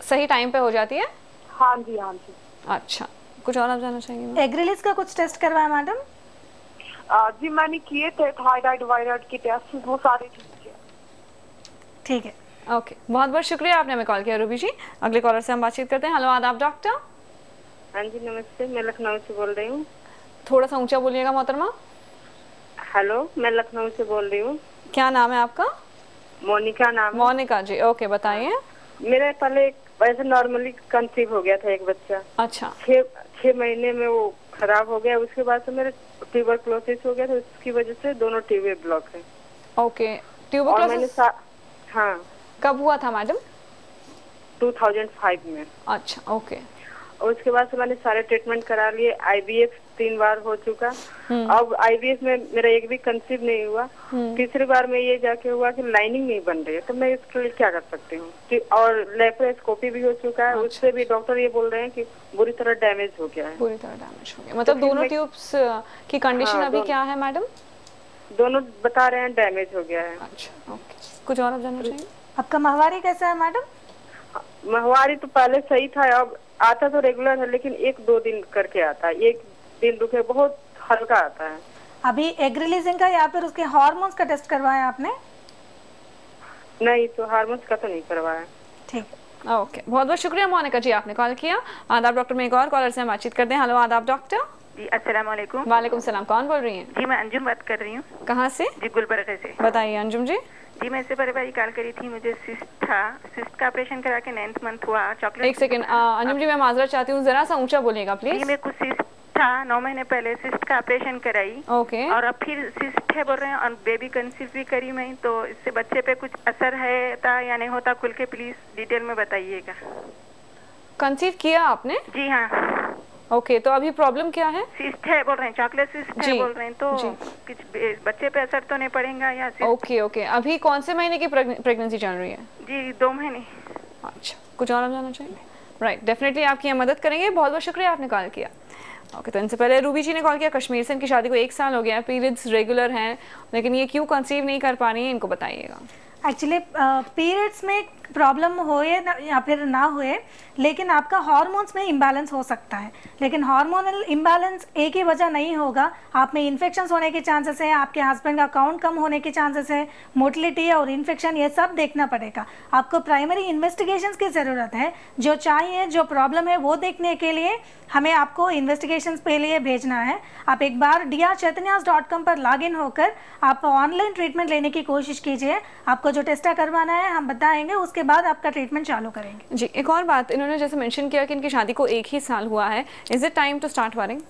सही टाइम पे हो जाती है? हाँ जी, हाँ जी। अच्छा, कुछ और आप जानना चाहेंगे? एग रिलीज का कुछ टेस्ट करवाया मैडम? जी मैंने किए थे थायराइड वायराइड के टेस्ट, वो सारे ठीक है। ओके, बहुत बहुत शुक्रिया आपने हमें कॉल किया रूबी जी। अगले कॉलर से हम बातचीत करते हैं। हेलो, आदाब डॉक्टर। हाँ जी नमस्ते, मैं लखनऊ से बोल रही हूँ। थोड़ा सा ऊंचा बोलिएगा मोहतरमा। हेलो, मैं लखनऊ से बोल रही हूँ। क्या नाम है आपका? मोनिका नाम है। मोनिका जी, ओके बताइए। मेरे पहले वैसे नॉर्मली कंसीव हो गया था एक बच्चा। अच्छा। 6 महीने में वो खराब हो गया। उसके बाद से मेरे ट्यूबरक्लोसिस हो गया, तो उसकी वजह से दोनों ट्यूबे ब्लॉक है। ओके, ट्यूबरक्लोसिस हाँ। कब हुआ था मैडम? 2005 में। अच्छा, ओके। और उसके बाद से मैंने सारे ट्रीटमेंट करा लिए। IVF 3 बार हो चुका। अब IVF में मेरा एक भी कंसीव नहीं हुआ। तीसरी बार में ये जाके हुआ कि लाइनिंग नहीं बन रही है, तो मैं इसके लिए क्या कर सकती हूँ? और लेप्रोस्कोपी भी हो चुका है। उससे भी डॉक्टर ये बोल रहे हैं कि बुरी तरह डैमेज हो गया है। बुरी तरह डैमेज हो गया, मतलब तो दोनों ट्यूब्स की कंडीशन अभी क्या है मैडम? दोनों बता रहे हैं डैमेज हो गया है। अच्छा, ओके। कुछ और आप जानना चाहिए? आपका माहवारी कैसा है मैडम? माहवारी तो पहले सही था, अब आता तो रेगुलर है, लेकिन 1-2 दिन करके आता है। एक दिन रुके, बहुत हल्का आता है। अभी एग रिलीजिंग का या फिर उसके हार्मोन्स का टेस्ट करवाया आपने? नहीं, तो हार्मोन्स का तो नहीं करवाया। ठीक, ओके। बहुत बहुत शुक्रिया मोनिका जी, आपने कॉल किया। आदाब डॉक्टर में एक और कॉलर से हम बातचीत करते हैं। हेलो, आदाब डॉक्टर। जी अस्सलाम वालेकुम। वालेकुम सलाम, कौन बोल रही हैं? जी मैं अंजुम बात कर रही हूँ। कहाँ से? जी गुलबर्गा से। बताइए अंजुम जी। जी मैं इससे पहले बारी कॉल करी थी, मुझे सिस्ट था। सिस्ट का ऑपरेशन करा के 9th मंथ हुआ। चॉकलेट। एक सेकंड अंजुम जी, मैं माजरत चाहती हूँ, जरा सा ऊंचा बोलिएगा प्लीज। मेरे को सिस्ट था, 9 महीने पहले सिस्ट का ऑपरेशन कराई। ओके। और अब फिर सिस्ट है बोल रहे हैं, और बेबी कंसीव भी करी मैं, तो इससे बच्चे पे कुछ असर है या नहीं होता, खुल के प्लीज डिटेल में बताइएगा। कंसीव किया आपने? जी हाँ। ओके, तो अभी प्रॉब्लम क्या है? सिस्ट है बोल रहे हैं, चॉकलेट सिस्ट है बोल रहे हैं, तो कुछ बच्चे पे असर तो नहीं पड़ेगा या सिस्ट? ओके ओके, अभी कौन से महीने की प्रेगनेंसी चल रही है? जी 2 महीने। अच्छा, कुछ और आप जानना चाहिए? राइट, डेफिनेटली आपकी यहाँ मदद करेंगे। बहुत बहुत शुक्रिया आपने कॉल किया। ओके, तो इनसे पहले रूबी जी ने कॉल किया कश्मीर से। इनकी शादी को 1 साल हो गया है, पीरियड्स रेगुलर हैं, लेकिन ये क्यों कंसीव नहीं कर पा रही है, इनको बताइएगा। एक्चुअली पीरियड्स में प्रॉब्लम होए या फिर ना हुए, लेकिन आपका हार्मोन्स में इम्बैलेंस हो सकता है। लेकिन हार्मोनल इम्बैलेंस एक ही वजह नहीं होगा, आप में इन्फेक्शंस होने के चांसेस है, आपके हस्बैंड का काउंट कम होने के चांसेस है, मोटिलिटी और इन्फेक्शन, ये सब देखना पड़ेगा। आपको प्राइमरी इन्वेस्टिगेशंस की ज़रूरत है। जो चाहिए, जो प्रॉब्लम है वो देखने के लिए हमें आपको इन्वेस्टिगेशंस के लिए भेजना है। आप एक बार drchaitanyas.com पर लॉगिन होकर आप ऑनलाइन ट्रीटमेंट लेने की कोशिश कीजिए। आपको जो टेस्ट करवाना है हम बताएंगे, उसके बाद आपका ट्रीटमेंट चालू करेंगे। जी, एक और बात, इन्होंने जैसे मेंशन किया कि इनकी शादी को 1 ही साल हुआ है, is it time to start worrying?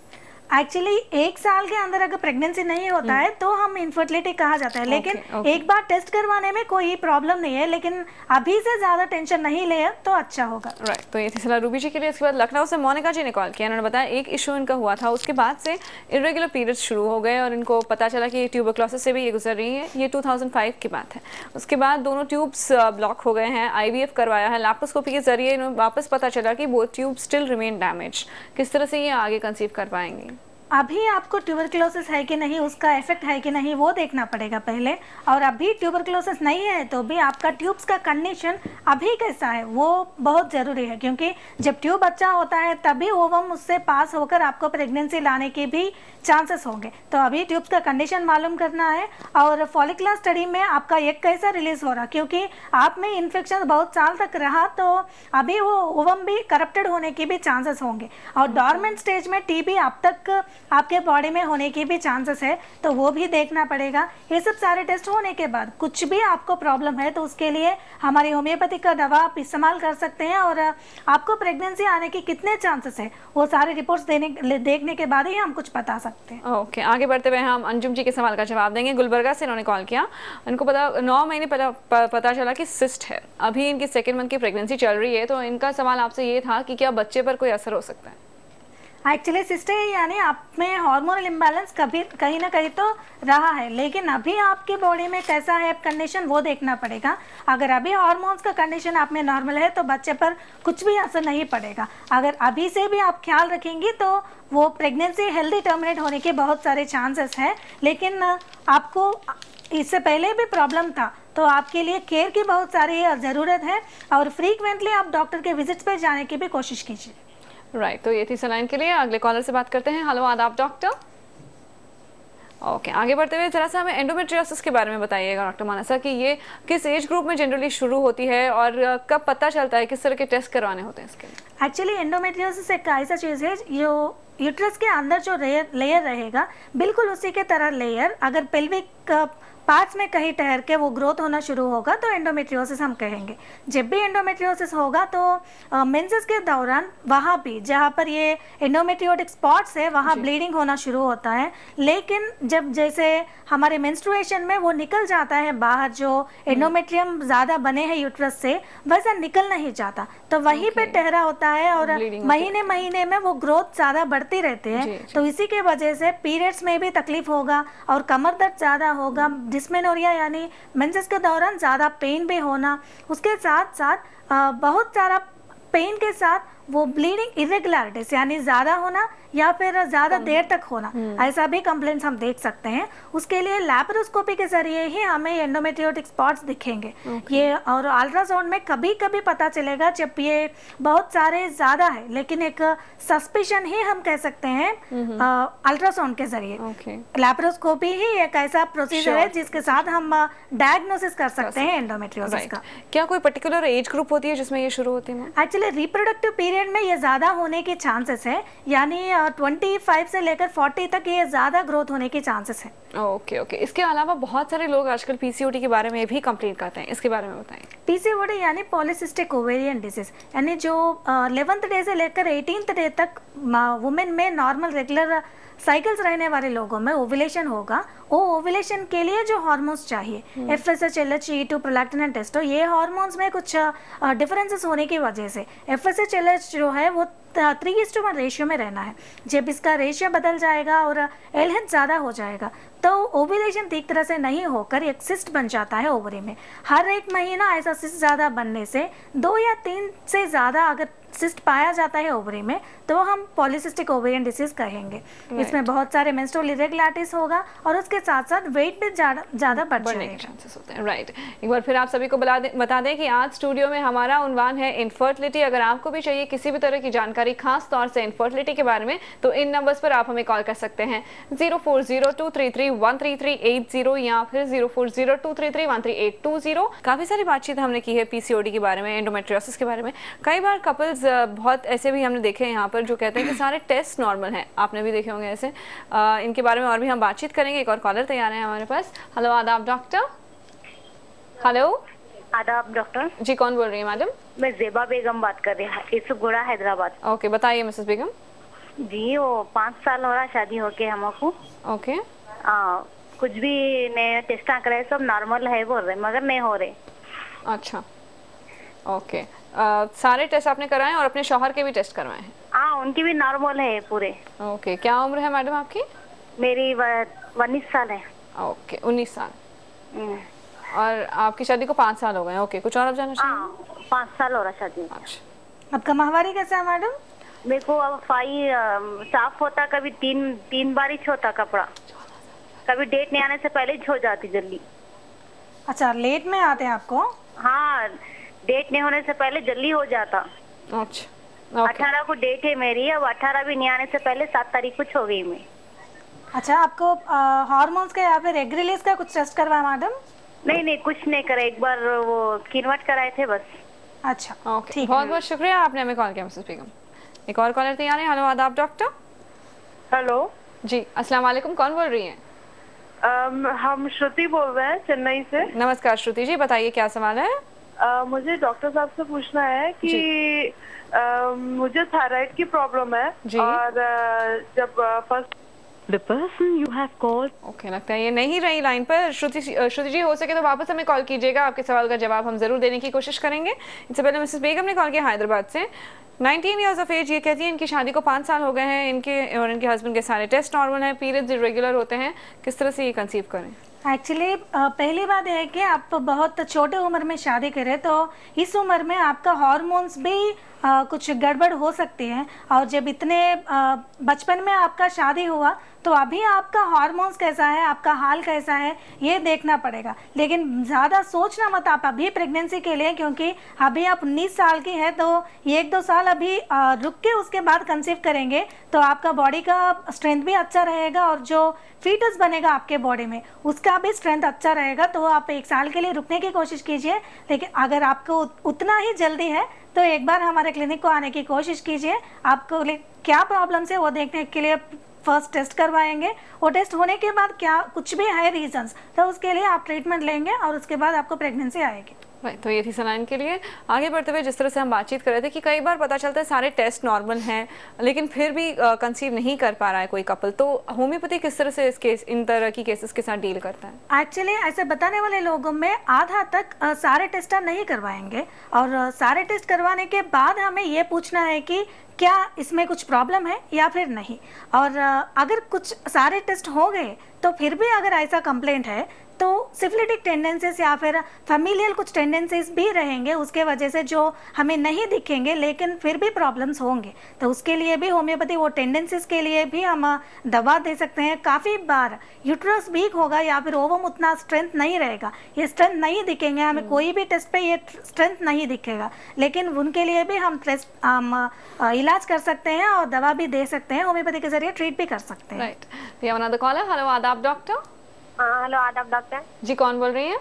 Actually 1 साल के अंदर अगर प्रेगनेंसी नहीं होता है तो हम इनफर्टिलिटी कहा जाता है, लेकिन एक बार टेस्ट करवाने में कोई प्रॉब्लम नहीं है, लेकिन अभी से ज़्यादा टेंशन नहीं ले तो अच्छा होगा। राइट, तो ये थी सलाह रूबी जी के लिए। इसके बाद लखनऊ से मोनिका जी ने कॉल किया। उन्होंने बताया एक इशू इनका हुआ था, उसके बाद से इरेगुलर पीरियड्स शुरू हो गए और इनको पता चला कि ट्यूबरक्लोसिस से भी ये गुजर रही है। ये 2005 की बात है। उसके बाद दोनों ट्यूब्स ब्लॉक हो गए हैं, IVF करवाया है, लैप्रोस्कोपी के जरिए इन्हें वापस पता चला कि वो ट्यूब स्टिल रिमेन डैमेज। किस तरह से ये आगे कंसीव कर पाएंगी? अभी आपको ट्यूबरक्लोसिस है कि नहीं, उसका इफेक्ट है कि नहीं, वो देखना पड़ेगा पहले। और अभी ट्यूबरक्लोसिस नहीं है तो भी आपका ट्यूब्स का कंडीशन अभी कैसा है वो बहुत ज़रूरी है, क्योंकि जब ट्यूब अच्छा होता है तभी ओवम उससे पास होकर आपको प्रेगनेंसी लाने के भी चांसेस होंगे। तो अभी ट्यूब्स का कंडीशन मालूम करना है। और फॉलिकुलर स्टडी में आपका एग कैसा रिलीज हो रहा, क्योंकि आप में इन्फेक्शन बहुत साल तक रहा तो अभी वो ओवम भी करप्टेड होने के भी चांसेस होंगे। और डॉर्मेंट स्टेज में टीबी अब तक आपके बॉडी में होने के भी चांसेस है, तो वो भी देखना पड़ेगा। ये सब सारे टेस्ट होने के बाद कुछ भी आपको प्रॉब्लम है तो उसके लिए हमारी होम्योपैथिक का दवा आप इस्तेमाल कर सकते हैं। और आपको प्रेगनेंसी आने के कितने चांसेस है वो सारे रिपोर्ट्स देखने के बाद ही हम कुछ बता सकते हैं। ओके, आगे बढ़ते हुए हम अंजुम जी के सवाल का जवाब देंगे। गुलबर्गा से इन्होंने कॉल किया, इनको 9 महीने पता चला कि सिस्ट है, अभी इनकी 2nd मंथ की प्रेगनेंसी चल रही है, तो इनका सवाल आपसे ये था कि क्या बच्चे पर कोई असर हो सकता है? एक्चुअली सिस्ट है यानी आप में हार्मोनल इम्बैलेंस कहीं ना कहीं तो रहा है, लेकिन अभी आपकी बॉडी में कैसा है कंडीशन वो देखना पड़ेगा। अगर अभी हार्मोन्स का कंडीशन आप में नॉर्मल है तो बच्चे पर कुछ भी असर नहीं पड़ेगा। अगर अभी से भी आप ख्याल रखेंगी तो वो प्रेगनेंसी हेल्दी टर्मिनेट होने के बहुत सारे चांसेस हैं। लेकिन आपको इससे पहले भी प्रॉब्लम था तो आपके लिए केयर की बहुत सारी ज़रूरत है और फ्रीक्वेंटली आप डॉक्टर के विजिट्स पे जाने की भी कोशिश कीजिए। राइट, तो ये थी सलाइन के लिए। अगले कॉलर से बात करते हैं। हेलो, आदाब डॉक्टर। ओके, आगे बढ़ते हुए जरा सा हमें एंडोमेट्रियोसिस के बारे में बताइएगा डॉक्टर मानसा कि ये किस एज ग्रुप में जनरली शुरू होती है और कब पता चलता है, किस तरह के टेस्ट करवाने होते हैं इसके लिए? एक्चुअली एंडोमेट्रियोसिस एक ऐसा चीज़ है जो यूट्रस के अंदर जो लेयर रहेगा बिल्कुल उसी के तरह लेयर अगर पेल्विक पार्ट्स में कहीं ठहर के वो ग्रोथ होना शुरू होगा तो एंडोमेट्रियोसिस हम कहेंगे। जब भी एंडोमेट्रियोसिस होगा तो मेंसेस के दौरान वहाँ भी जहाँ पर ये एंडोमेट्रियोटिक स्पॉट्स है वहाँ ब्लीडिंग होना शुरू होता है। लेकिन जब जैसे हमारे मेंस्ट्रुएशन में वो निकल जाता है बाहर, जो एंडोमेट्रियम ज़्यादा बने हैं यूट्रस से वैसा निकल नहीं जाता, तो वहीं पे ठहरा होता है और महीने महीने में वो ग्रोथ ज़्यादा बढ़ती रहती है। तो इसी के वजह से पीरियड्स में भी तकलीफ होगा और कमर दर्द ज़्यादा होगा, डिस्मेनोरिया यानी मेंसेस के दौरान ज़्यादा पेन भी होना, उसके साथ साथ बहुत सारा पेन के साथ वो ब्लीडिंग इरेगुलरिटीज यानी ज़्यादा होना या फिर ज़्यादा देर तक होना, ऐसा भी कंप्लेंट्स हम देख सकते हैं। उसके लिए लैप्रोस्कोपी के जरिए ही हमें एंडोमेट्रियोटिक स्पॉट्स दिखेंगे। ये और अल्ट्रासाउंड में कभी कभी पता चलेगा जब ये बहुत सारे ज़्यादा है, लेकिन एक सस्पिशन ही हम कह सकते हैं अल्ट्रासाउंड के जरिए। लैप्रोस्कोपी ही एक ऐसा प्रोसीजर है जिसके साथ हम डायग्नोसिस कर सकते हैं एंडोमेट्रियोसिस का। क्या कोई पर्टिकुलर एज ग्रुप होती है जिसमें ये शुरू होती है? एक्चुअली रिप्रोडक्टिव पीरियड में ये ज़्यादा होने के चांसेस है, यानी 25 से लेकर 40 तक ये ज़्यादा ग्रोथ होने के चांसेस है। ओके ओके, इसके अलावा बहुत सारे लोग आजकल पीसीओडी के बारे में भी कंप्लेंट करते हैं, इसके बारे में बताएं। पीसीओडी यानी पॉलीसिस्टिक ओवेरियन डिजीज, यानी जो 11th डे से लेकर 18th डे तक वुमेन में नॉर्मल रेगुलर साइकिल्स रहने वाले लोगों में ओवुलेशन होगा। वो ओवुलेशन के लिए जो हार्मोन्स चाहिए FSH, LH, E2, prolactin and Testo, ये हार्मोन्स में कुछ डिफरेंसेस होने की वजह से FSH, LH जो है वो 3:1 रेशियो में रहना है। जब इसका रेशियो बदल जाएगा और LH ज़्यादा हो जाएगा तो ओवुलेशन ठीक तरह से नहीं होकर एक सिस्ट बन जाता है ओवरी में। हर एक महीना ऐसा सिस्ट ज़्यादा बनने से 2 या 3 से ज़्यादा अगर सिस्ट पाया जाता है ओवरी में तो हम पॉलीसिस्टिक ओवेरियन डिसीज कहेंगे। इसमें बहुत सारे मेंस्ट्रुअल इरेगुलरिटीज होगा और उसके साथ साथ वेट भी ज़्यादा बढ़ने के चांसेस होते हैं। राइट, एक बार फिर आप सभी को बता दें कि आज स्टूडियो में हमारा उन्वान है इनफर्टिलिटी। अगर आपको भी चाहिए किसी भी तरह की जानकारी खास तौर से इनफर्टिलिटी के बारे में तो इन नंबर्स पर आप हमें कॉल कर सकते हैं 0402331380 या फिर 0402331380। काफ़ी सारी बातचीत हमने की है पीसीओडी के बारे में, एंडोमेट्रियोसिस के बारे में। कई बार कपल्स बहुत ऐसे भी हमने देखे हैं यहाँ पर जो कहते हैं कि सारे टेस्ट नॉर्मल हैं, आपने भी देखे होंगे ऐसे। इनके बारे में और भी हम बातचीत करेंगे। एक और कॉलर तैयार है हमारे पास। हेलो, आदाब डॉक्टर। हेलो, आदाब डॉक्टर जी, कौन बोल रही है मैडम? मैं ज़ेबा बेगम बात कर रही हूँ, इसुगुड़ा हैदराबाद। ओके, बताइए मिसेस बेगम। जी, वो 5 साल हो रहा शादी होके हमको। ओके, कुछ भी नए टेस्ट कराए, सब नॉर्मल है बोल रहे मगर नहीं हो रहे। अच्छा, ओके। सारे टेस्ट आपने कराए और अपने शौहर के भी टेस्ट करवाए हैं? हाँ, उनकी भी नॉर्मल है पूरे। ओके, क्या उम्र है मैडम आपकी? मेरी 19 साल है। ओके, 19 साल। और आपकी शादी को 5 साल हो गए। ओके, कुछ और आप जानना चाहिए? 5 साल हो रहा शादी। अच्छा, आपका माहवारी कैसा है मैडम? मेरे को अब साफ होता, कभी तीन बार ही होता कपड़ा, कभी डेट नहीं आने से पहले ही हो जाती जल्दी। अच्छा, लेट में आते हैं आपको? हाँ, डेट नहीं होने से पहले जल्दी हो जाता। अच्छा, 18 को डेट है मेरी, अब 18 भी नहीं आने से पहले 7 तारीख कुछ हो गई मैं। अच्छा, आपको हार्मोन्स का या फिर एग रिलीज का कुछ टेस्ट करवाया मैडम? नहीं, कुछ नहीं करा, एक बार वो किन्वर्ट कराए थे बस। अच्छा, ओके, बहुत बहुत शुक्रिया आपने हमें कॉल किया मिसेस बेगम। एक और कॉलर तैयार है। हेलो, आदाब डॉक्टर। हेलो जी, अस्सलाम वालेकुम, कौन बोल रही हैं? हम श्रुति बोल रहे हैं चेन्नई से। नमस्कार श्रुति जी, बताइए क्या सवाल है? मुझे डॉक्टर साहब से पूछना है कि मुझे थायराइड की प्रॉब्लम है और जब first The person you have called. Okay, लगता है ये नहीं रही लाइन पर। श्रुति जी, हो सके तो वापस हमें कॉल कीजिएगा, आपके सवाल का जवाब हम जरूर देने की कोशिश करेंगे। इससे पहले मिसेस बेगम ने कॉल किया हैदराबाद से, 19 ईयर्स ऑफ एज। ये कहती है इनकी शादी को 5 साल हो गए हैं, इनके और इनके हस्बैंड के सारे टेस्ट नॉर्मल हैं, पीरियड्स इरेगुलर होते हैं, किस तरह से ये कंसीव करें? एक्चुअली पहली बात है कि आप बहुत छोटे उम्र में शादी करें तो इस उम्र में आपका हार्मोन्स भी कुछ गड़बड़ हो सकती है, और जब इतने बचपन में आपका शादी हुआ तो अभी आपका हार्मोन्स कैसा है, आपका हाल कैसा है, ये देखना पड़ेगा। लेकिन ज़्यादा सोचना मत आप अभी प्रेगनेंसी के लिए, क्योंकि अभी आप 19 साल की है तो 1-2 साल अभी रुक के उसके बाद कंसीव करेंगे तो आपका बॉडी का स्ट्रेंथ भी अच्छा रहेगा, और जो फीटस बनेगा आपके बॉडी में उसका भी स्ट्रेंथ अच्छा रहेगा। तो आप 1 साल के लिए रुकने की कोशिश कीजिए, लेकिन अगर आपको उतना ही जल्दी है तो एक बार हमारे क्लिनिक को आने की कोशिश कीजिए। आपको क्या प्रॉब्लम है वो देखने के लिए फर्स्ट टेस्ट करवाएंगे, वो टेस्ट होने के बाद क्या कुछ भी है रीजंस तो उसके लिए आप ट्रीटमेंट लेंगे और उसके बाद आपको प्रेगनेंसी आएगी। तो ये थी सलाइन के लिए। आगे बढ़ते हुए जिस तरह से हम बातचीत कर रहे थे कि कई बार पता चलता है सारे टेस्ट नॉर्मल हैं लेकिन फिर भी कंसीव नहीं कर पा रहा है कोई कपल, तो होम्योपैथी किस तरह से इन तरह की केसेस के साथ डील करता है? एक्चुअली ऐसे बताने वाले लोगों में आधा तक सारे टेस्ट नहीं करवाएंगे, और सारे टेस्ट करवाने के बाद हमें ये पूछना है कि क्या इसमें कुछ प्रॉब्लम है या फिर नहीं। और अगर कुछ सारे टेस्ट हो गए तो फिर भी अगर ऐसा कंप्लेंट है तो सिफिलिटिक टेंडेंसीज या फिर फैमिलियल कुछ टेंडेंसीज भी रहेंगे उसके वजह से जो हमें नहीं दिखेंगे लेकिन फिर भी प्रॉब्लम्स होंगे, तो उसके लिए भी होम्योपैथी वो टेंडेंसीज के लिए भी हम दवा दे सकते हैं। काफ़ी बार यूट्रस वीक होगा या फिर ओवम उतना स्ट्रेंथ नहीं रहेगा, ये स्ट्रेंथ नहीं दिखेंगे, हमें कोई भी टेस्ट पे ये स्ट्रेंथ नहीं दिखेगा, लेकिन उनके लिए भी हम इलाज कर सकते हैं और दवा भी दे सकते हैं, होम्योपैथी के जरिए ट्रीट भी कर सकते हैं। Right, we have another caller. Hello, आदाब डॉक्टर। हेलो, आदाब डॉक्टर जी, कौन बोल रही हैं?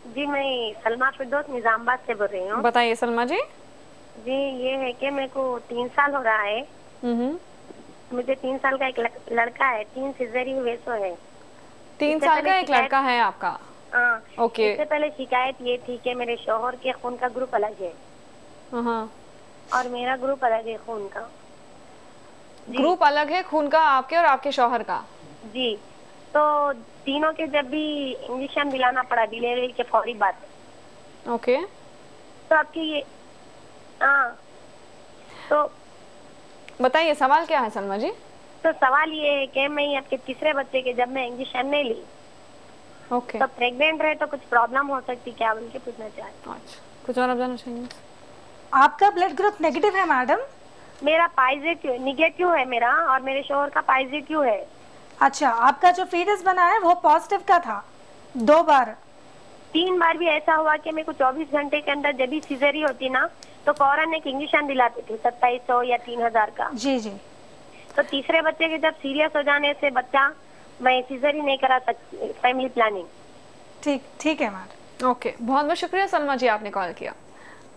जी, मैं सलमा फिरदौस निजामाबाद से बोल रही हूँ। बताइए सलमा जी। जी, ये है कि मेरे को 3 साल हो रहा है। मुझे 3 साल का एक लड़का है, 3 सिजेरियन हुए सो है। 3 साल का एक लड़का है आपका? हाँ। ओके। इससे पहले शिकायत ये थी कि मेरे शौहर के खून का ग्रुप अलग है और मेरा ग्रुप अलग है खून का। ग्रुप अलग है खून का आपके और आपके शौहर का? जी, तो तीनों के जब भी इंजेक्शन दिलाना पड़ा डिलीवरी के फौरी बाद। ओके। तो आपकी ये तो बताइए सवाल क्या है सलमा जी? तो सवाल ये है कि मैं आपके तीसरे बच्चे के जब मैं इंजेक्शन नहीं ली ओके तो प्रेग्नेंट रहे तो कुछ प्रॉब्लम हो सकती क्या, उनके पूछना चाहती। अच्छा, कुछ और आप जानना चाहेंगे? आपका ब्लड ग्रुप नेगेटिव है मैडम? मेरा पॉजिटिव निगेटिव है मेरा, और मेरे शोहर का पॉजिटिव है। अच्छा, आपका जो फीटस बना है वो पॉजिटिव का था? 2 बार? 3 बार भी ऐसा हुआ कि मेरे को 24 घंटे के अंदर जब भी सीजरी होती ना तो फौरन एक इंजेक्शन दिलाते थे 2700 या 3000 का। जी जी। तो तीसरे बच्चे के जब सीरियस हो जाने से बच्चा मैं सीजरी नहीं करा सकती, फैमिली प्लानिंग। ठीक है मैडम। ओके, बहुत बहुत शुक्रिया सलमा जी, आपने कॉल किया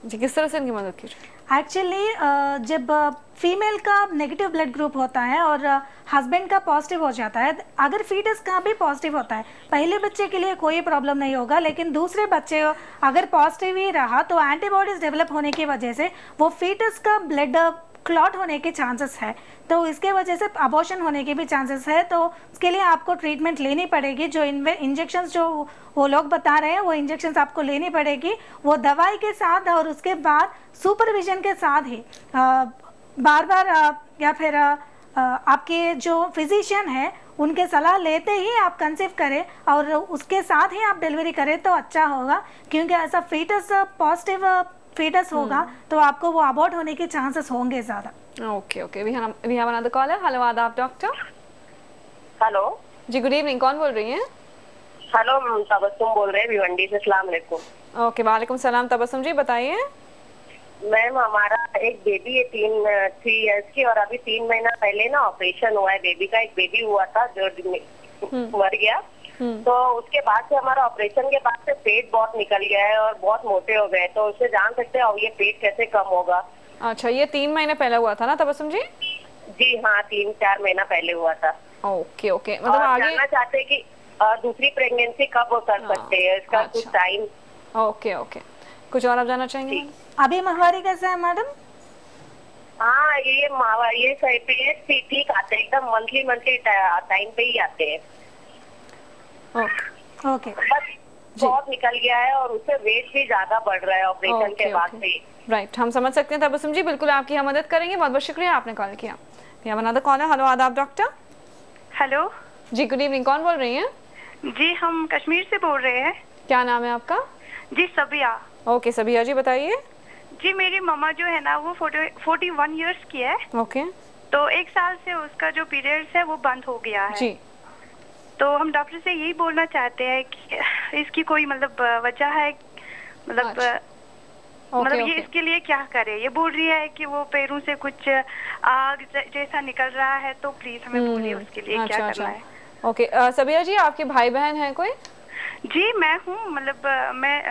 जी। किस तरह से इनकी मदद कीजिए? एक्चुअली जब फीमेल का नेगेटिव ब्लड ग्रुप होता है और हस्बैंड का पॉजिटिव हो जाता है, अगर फीटस का भी पॉजिटिव होता है, पहले बच्चे के लिए कोई प्रॉब्लम नहीं होगा, लेकिन दूसरे बच्चे अगर पॉजिटिव ही रहा तो एंटीबॉडीज डेवलप होने की वजह से वो फीटस का ब्लड क्लॉट होने के चांसेस है, तो इसके वजह से अबॉर्शन होने के भी चांसेस है। तो उसके लिए आपको ट्रीटमेंट लेनी पड़ेगी। जो इंजेक्शंस जो वो लोग बता रहे हैं वो इंजेक्शंस आपको लेनी पड़ेगी, वो दवाई के साथ, और उसके बाद सुपरविजन के साथ ही बार बार या फिर आपके जो फिजिशियन है उनके सलाह लेते ही आप कंसीव करें और उसके साथ ही आप डिलीवरी करें तो अच्छा होगा, क्योंकि ऐसा फीटस पॉजिटिव फीटस होगा तो आपको वो अबॉर्ट होने के चांसेस होंगे ज़्यादा। Okay okay, we have another caller. Hello, आदाब डॉक्टर। हेलो जी, गुड इवनिंग, कौन बोल रही हैं? हेलो, तबस्सुम बोल रहे हैं भिवंडी से। अस्सलाम वालेकुम। ओके, वालेकुम सलाम। तबस्सुम जी बताइए। मैम, हमारा एक बेबी है 3 इयर्स की, और अभी 3 महीना पहले ना ऑपरेशन हुआ है बेबी का। एक बेबी हुआ था जो मर गया, तो उसके बाद से हमारा ऑपरेशन के बाद से पेट बहुत निकल गया है और बहुत मोटे हो गए। तो उससे जान सकते हैं ये पेट कैसे कम होगा? अच्छा, ये 3 महीने पहले हुआ था ना तबस्सुम जी? जी हाँ, 3-4 महीना पहले हुआ था। ओके ओके, मतलब आगे जानना चाहते हैं कि दूसरी प्रेगनेंसी कब कर सकते हैं, इसका कुछ टाइम? ओके ओके, कुछ और आप जानना चाहेंगे? अभी माहवारी कैसा है मैडम? हाँ, ये सही पीरियड ठीक आते हैं, एकदम मंथली टाइम पे ही आते हैं। ओके, बस बहुत निकल गया है और उससे वेट भी ज्यादा बढ़ रहा है ऑपरेशन के बाद से। राइट, हम समझ सकते हैं तबस्सुम जी, बिल्कुल आपकी हम मदद करेंगे। बहुत बहुत शुक्रिया आपने कॉल किया। यहाँ अनदर कॉल है। हेलो, आदाब डॉक्टर। हेलो जी, गुड इवनिंग, कौन बोल रही हैं? जी, हम कश्मीर से बोल रहे हैं। क्या नाम है आपका? जी, सबिया। ओके सबिया जी, बताइए। जी, मेरी मम्मा जो है ना वो 41 इयर्स की है। ओके। तो 1 साल से उसका जो पीरियड्स है वो बंद हो गया है। जी। तो हम डॉक्टर से यही बोलना चाहते हैं कि इसकी कोई मतलब वजह है, मतलब मतलब ये इसके लिए क्या करे? ये बोल रही है कि वो पैरों से कुछ आग जैसा निकल रहा है, तो प्लीज हमें बोलिए उसके लिए क्या करना है। ओके, सबिया जी, आपके भाई बहन हैं कोई? जी, मैं हूँ, मतलब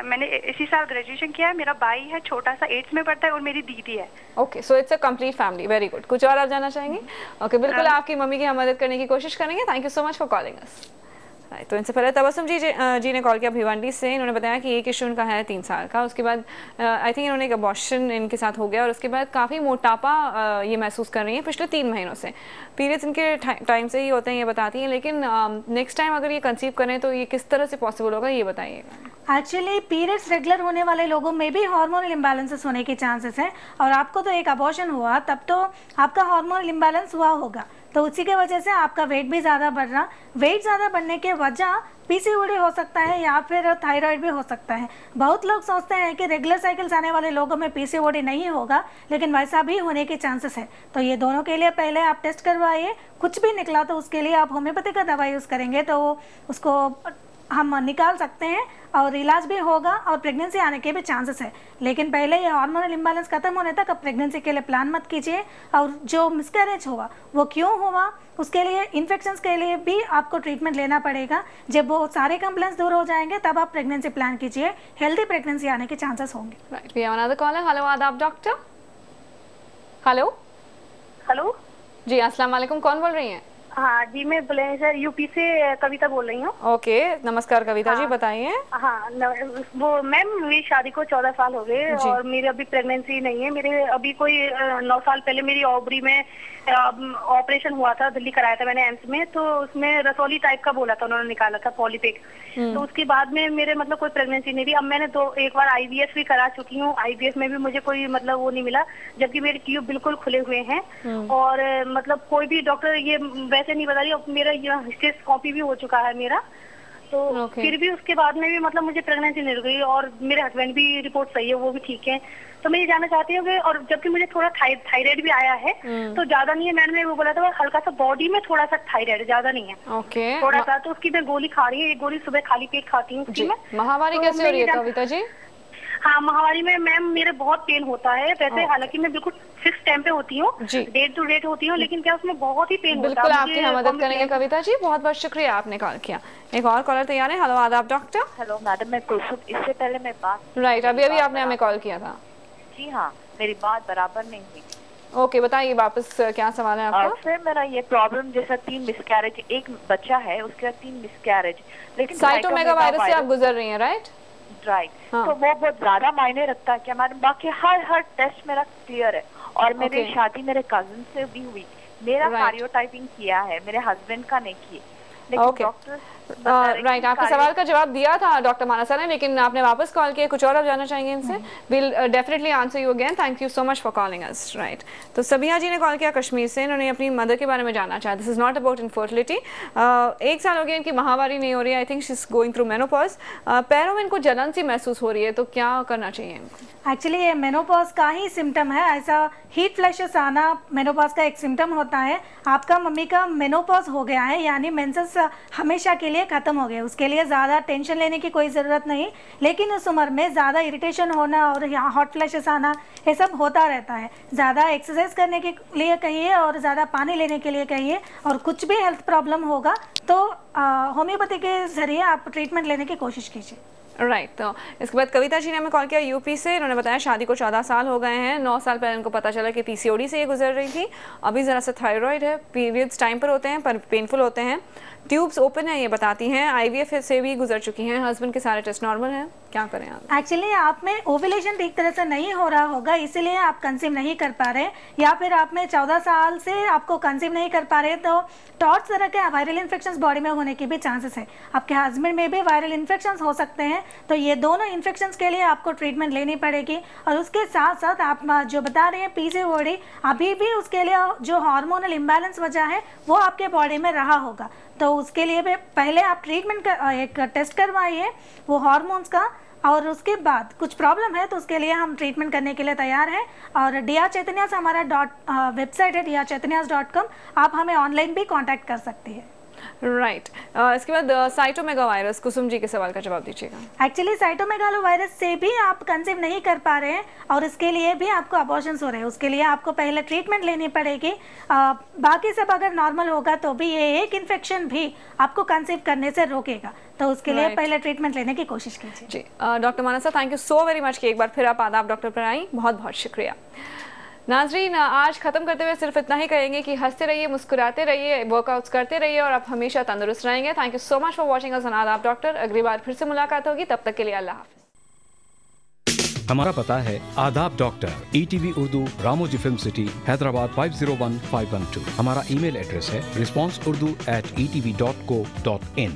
मैंने इसी साल ग्रेजुएशन किया है। मेरा भाई है, छोटा सा 8th में पढ़ता है, और मेरी दीदी है। Okay, so it's a complete family. Very good. कुछ और आप जानना चाहेंगे? ओके, बिल्कुल आपकी मम्मी की हम मदद करने की कोशिश करेंगे। Thank you so much for calling us. तो इनसे पहले तबस्सुम जी ने कॉल किया भिवंडी से। इन्होंने बताया कि एक इशू उनका है 3 साल का। उसके बाद आई थिंक इन्होंने एक अबॉर्शन इनके साथ हो गया, और उसके बाद काफ़ी मोटापा ये महसूस कर रही हैं पिछले 3 महीनों से। पीरियड्स इनके टाइम से ही होते हैं, ये बताती हैं, लेकिन नेक्स्ट टाइम अगर ये कंसीव करें तो ये किस तरह से पॉसिबल होगा, ये बताइएगा। एक्चुअली पीरियड्स रेगुलर होने वाले लोगों में भी हार्मोनल इम्बैलेंसेस होने के चांसेस हैं, और आपको तो एक अबॉर्शन हुआ तब तो आपका हार्मोनल इम्बैलेंस हुआ होगा, तो उसी के वजह से आपका वेट भी ज़्यादा बढ़ रहा। वेट ज़्यादा बढ़ने के वजह पीसीओडी हो सकता है या फिर थायराइड भी हो सकता है। बहुत लोग सोचते हैं कि रेगुलर साइकिल्स आने वाले लोगों में पीसीओडी नहीं होगा, लेकिन वैसा भी होने के चांसेस है। तो ये दोनों के लिए पहले आप टेस्ट करवाइए। कुछ भी निकला तो उसके लिए आप होम्योपैथी का दवा यूज़ करेंगे तो उसको हम निकाल सकते हैं, और इलाज भी होगा, और प्रेगनेंसी आने के भी चांसेस है। लेकिन पहले ये हार्मोनल इम्बैलेंस खत्म होने तक अब प्रेगनेंसी के लिए प्लान मत कीजिए। और जो मिसकैरेज हुआ वो क्यों हुआ, उसके लिए इन्फेक्शंस के लिए भी आपको ट्रीटमेंट लेना पड़ेगा। जब वो सारे कंप्लेंट्स दूर हो जाएंगे तब आप प्रेगनेंसी प्लान कीजिए, हेल्दी प्रेगनेंसी आने के चांसेस होंगे। Right, we have another caller. Hello, आदाब डॉक्टर। हेलो हेलो जी, अस्सलाम वालेकुम, कौन बोल रही हैं? हाँ जी, मैं बुलंदशहर यूपी से कविता बोल रही हूँ। ओके, नमस्कार कविता जी, बताइए। हाँ, वो मैम, मेरी शादी को 14 साल हो गए और मेरी अभी प्रेगनेंसी नहीं है। मेरे अभी कोई 9 साल पहले मेरी ओवरी में ऑपरेशन हुआ था, दिल्ली कराया था मैंने एम्स में। तो उसमें रसौली टाइप का बोला था, उन्होंने निकाला था पॉलीपिक। तो उसके बाद में मेरे मतलब कोई प्रेगनेंसी नहीं थी। अब मैंने एक बार IVF भी करा चुकी हूँ। IVF में भी मुझे कोई मतलब वो नहीं मिला, जबकि मेरे ट्यूब बिल्कुल खुले हुए हैं। और मतलब कोई भी डॉक्टर ये वैसे नहीं बता रही। अब मेरा हिस्टेरोस्कोपी भी हो चुका है मेरा, तो फिर भी उसके बाद में भी मतलब मुझे प्रेगनेंसी मिल गई। और मेरे हस्बैंड भी रिपोर्ट सही है, वो भी ठीक है। तो मैं ये जानना चाहती हूँ कि, और जबकि मुझे थोड़ा थायराइड भी आया है, तो ज्यादा नहीं है। मैंने वो बोला था हल्का सा बॉडी में थोड़ा सा थायराइड, ज्यादा नहीं है, थोड़ा सा। तो उसकी मैं गोली खा रही हूँ, एक गोली सुबह खाली पेट खाती हूँ उसकी मैं। माहवारी कैसे हो रही है कविता जी? हाँ, माहवारी में मैम मेरे बहुत पेन होता है वैसे, हालांकि मैं बिल्कुल फिक्स टाइम पे होती हूँ, डेट टू डेट होती हूँ, लेकिन क्या उसमें बहुत ही पेन होता है। बिल्कुल आपकी हम मदद करेंगे कविता जी, बहुत बहुत शुक्रिया आपने कॉल किया। एक और कॉलर तैयार है। हेलो, आदाब डॉक्टर। हेलो मैडम, मैं कुलसुम, इससे पहले मैं बात राइट, अभी आपने हमें कॉल किया था। जी हाँ, मेरी बात बराबर नहीं हुई। ओके, बताइए वापस क्या सवाल है आपका? सर, मेरा ये प्रॉब्लम जैसा 3 मिसकैरेज, एक बच्चा है उसके बाद 3 मिसकैरेज, लेकिन साइटोमेगावायरस से आप गुजर रही हैं, राइट? राइट। तो वो बहुत ज्यादा मायने रखता है क्या मैडम? बाकी हर टेस्ट मेरा क्लियर है। और मेरी शादी मेरे कजिन से भी हुई। मेरा कार्योटाइपिंग किया है, मेरे हस्बैंड का नहीं किया। ओके राइट, आपके सवाल का जवाब दिया था डॉक्टर मानसा ने, लेकिन आपने वापस कॉल किया, कुछ और आप जानना चाहेंगे इनसे? Will definitely answer you again, thank you so much for calling us. Right, तो सबिया जी ने कॉल किया कश्मीर से, इन्होंने अपनी मदर के बारे में जानना चाहा। This is not about infertility, 1 साल हो गया इनकी माहवारी नहीं हो रही है, I think she is going through menopause, पैरों में इनको जलन सी महसूस हो रही है, तो क्या करना चाहिए इनको? एक्चुअली ये मेनोपॉज का ही सिम्टम है, ऐसा हीट फ्लैशेस आना मेनोपॉज का एक सिम्टम होता है। आपका मम्मी का मेनोपॉज हो गया है, यानी मेंसेस हमेशा के लिए ख़त्म हो गए, उसके लिए ज़्यादा टेंशन लेने की कोई ज़रूरत नहीं, लेकिन उस उम्र में ज़्यादा इरिटेशन होना और हॉट फ्लैशेस आना ये सब होता रहता है। ज़्यादा एक्सरसाइज करने के लिए कहिए और ज़्यादा पानी लेने के लिए कहिए, और कुछ भी हेल्थ प्रॉब्लम होगा तो होम्योपैथी के ज़रिए आप ट्रीटमेंट लेने की कोशिश कीजिए। राइट, तो इसके बाद कविता जी ने हमें कॉल किया यूपी से, इन्होंने बताया शादी को 14 साल हो गए हैं, 9 साल पहले इनको पता चला कि पीसीओडी से ये गुजर रही थी, अभी ज़रा सा थायराइड है, पीरियड्स टाइम पर होते हैं पर पेनफुल होते हैं, ट्यूब्स ओपन है ये बताती हैं, आईवीएफ से भी गुजर चुकी हैं, हस्बैंड के सारे टेस्ट नॉर्मल हैं, क्या करें आप? एक्चुअली आप में ओव्यूलेशन ठीक तरह से नहीं हो रहा होगा, इसीलिए आप कंसीव नहीं कर पा रहे, या फिर आप में 14 साल से आपको कंसीव नहीं कर पा रहे, तो टॉर्च तरह के वायरल इन्फेक्शंस बॉडी में होने के भी चांसेस है। आपके हस्बैंड में भी वायरल इन्फेक्शंस हो सकते हैं, तो ये दोनों इन्फेक्शंस के लिए आपको ट्रीटमेंट लेनी पड़ेगी। और उसके साथ साथ आप जो बता रहे हैं पीसीओडी, अभी भी उसके लिए जो हार्मोनल इम्बैलेंस वजह है वो आपके बॉडी में रहा होगा, तो उसके लिए भी पहले आप ट्रीटमेंट का एक टेस्ट करवाइए वो हार्मोन्स का, और उसके बाद कुछ प्रॉब्लम है तो उसके लिए हम ट्रीटमेंट करने के लिए तैयार हैं। और DR चैतन्यास हमारा वेबसाइट है drchaitanyas.com, आप हमें ऑनलाइन भी कांटेक्ट कर सकती है। राइट, इसके बाद साइटोमेगावायरस, कुसुम जी के सवाल का जवाब दीजिएगा। एक्चुअली साइटोमेगालोवायरस से भी आप कंसीव नहीं कर पा रहे हैं और इसके लिए भी आपको अबॉर्शंस हो रहे हैं, उसके लिए आपको पहले ट्रीटमेंट लेनी पड़ेगी। बाकी सब अगर नॉर्मल होगा तो भी ये एक इन्फेक्शन भी आपको कंसीव करने से रोकेगा, तो उसके लिए पहले ट्रीटमेंट लेने की कोशिश कीजिए। जी doctor Mansa, thank you so very much कि एक बार फिर आप आदाब डॉक्टर पर आई, बहुत बहुत शुक्रिया। नाजरीन, आज ख़त्म करते हुए सिर्फ इतना ही कहेंगे कि हंसते रहिए, मुस्कुराते रहिए, वर्कआउट्स करते रहिए और आप हमेशा तंदुरुस्त रहेंगे। Thank you so much for watching us on आदाब डॉक्टर। अगली बार फिर से मुलाकात होगी, तब तक के लिए अल्लाह हाफ़िज़। हमारा पता है आदाब doctor, ETV Urdu, Ramoji film city, Hyderabad 501512। हमारा ईमेल एड्रेस है responseurdu@etv.co.in।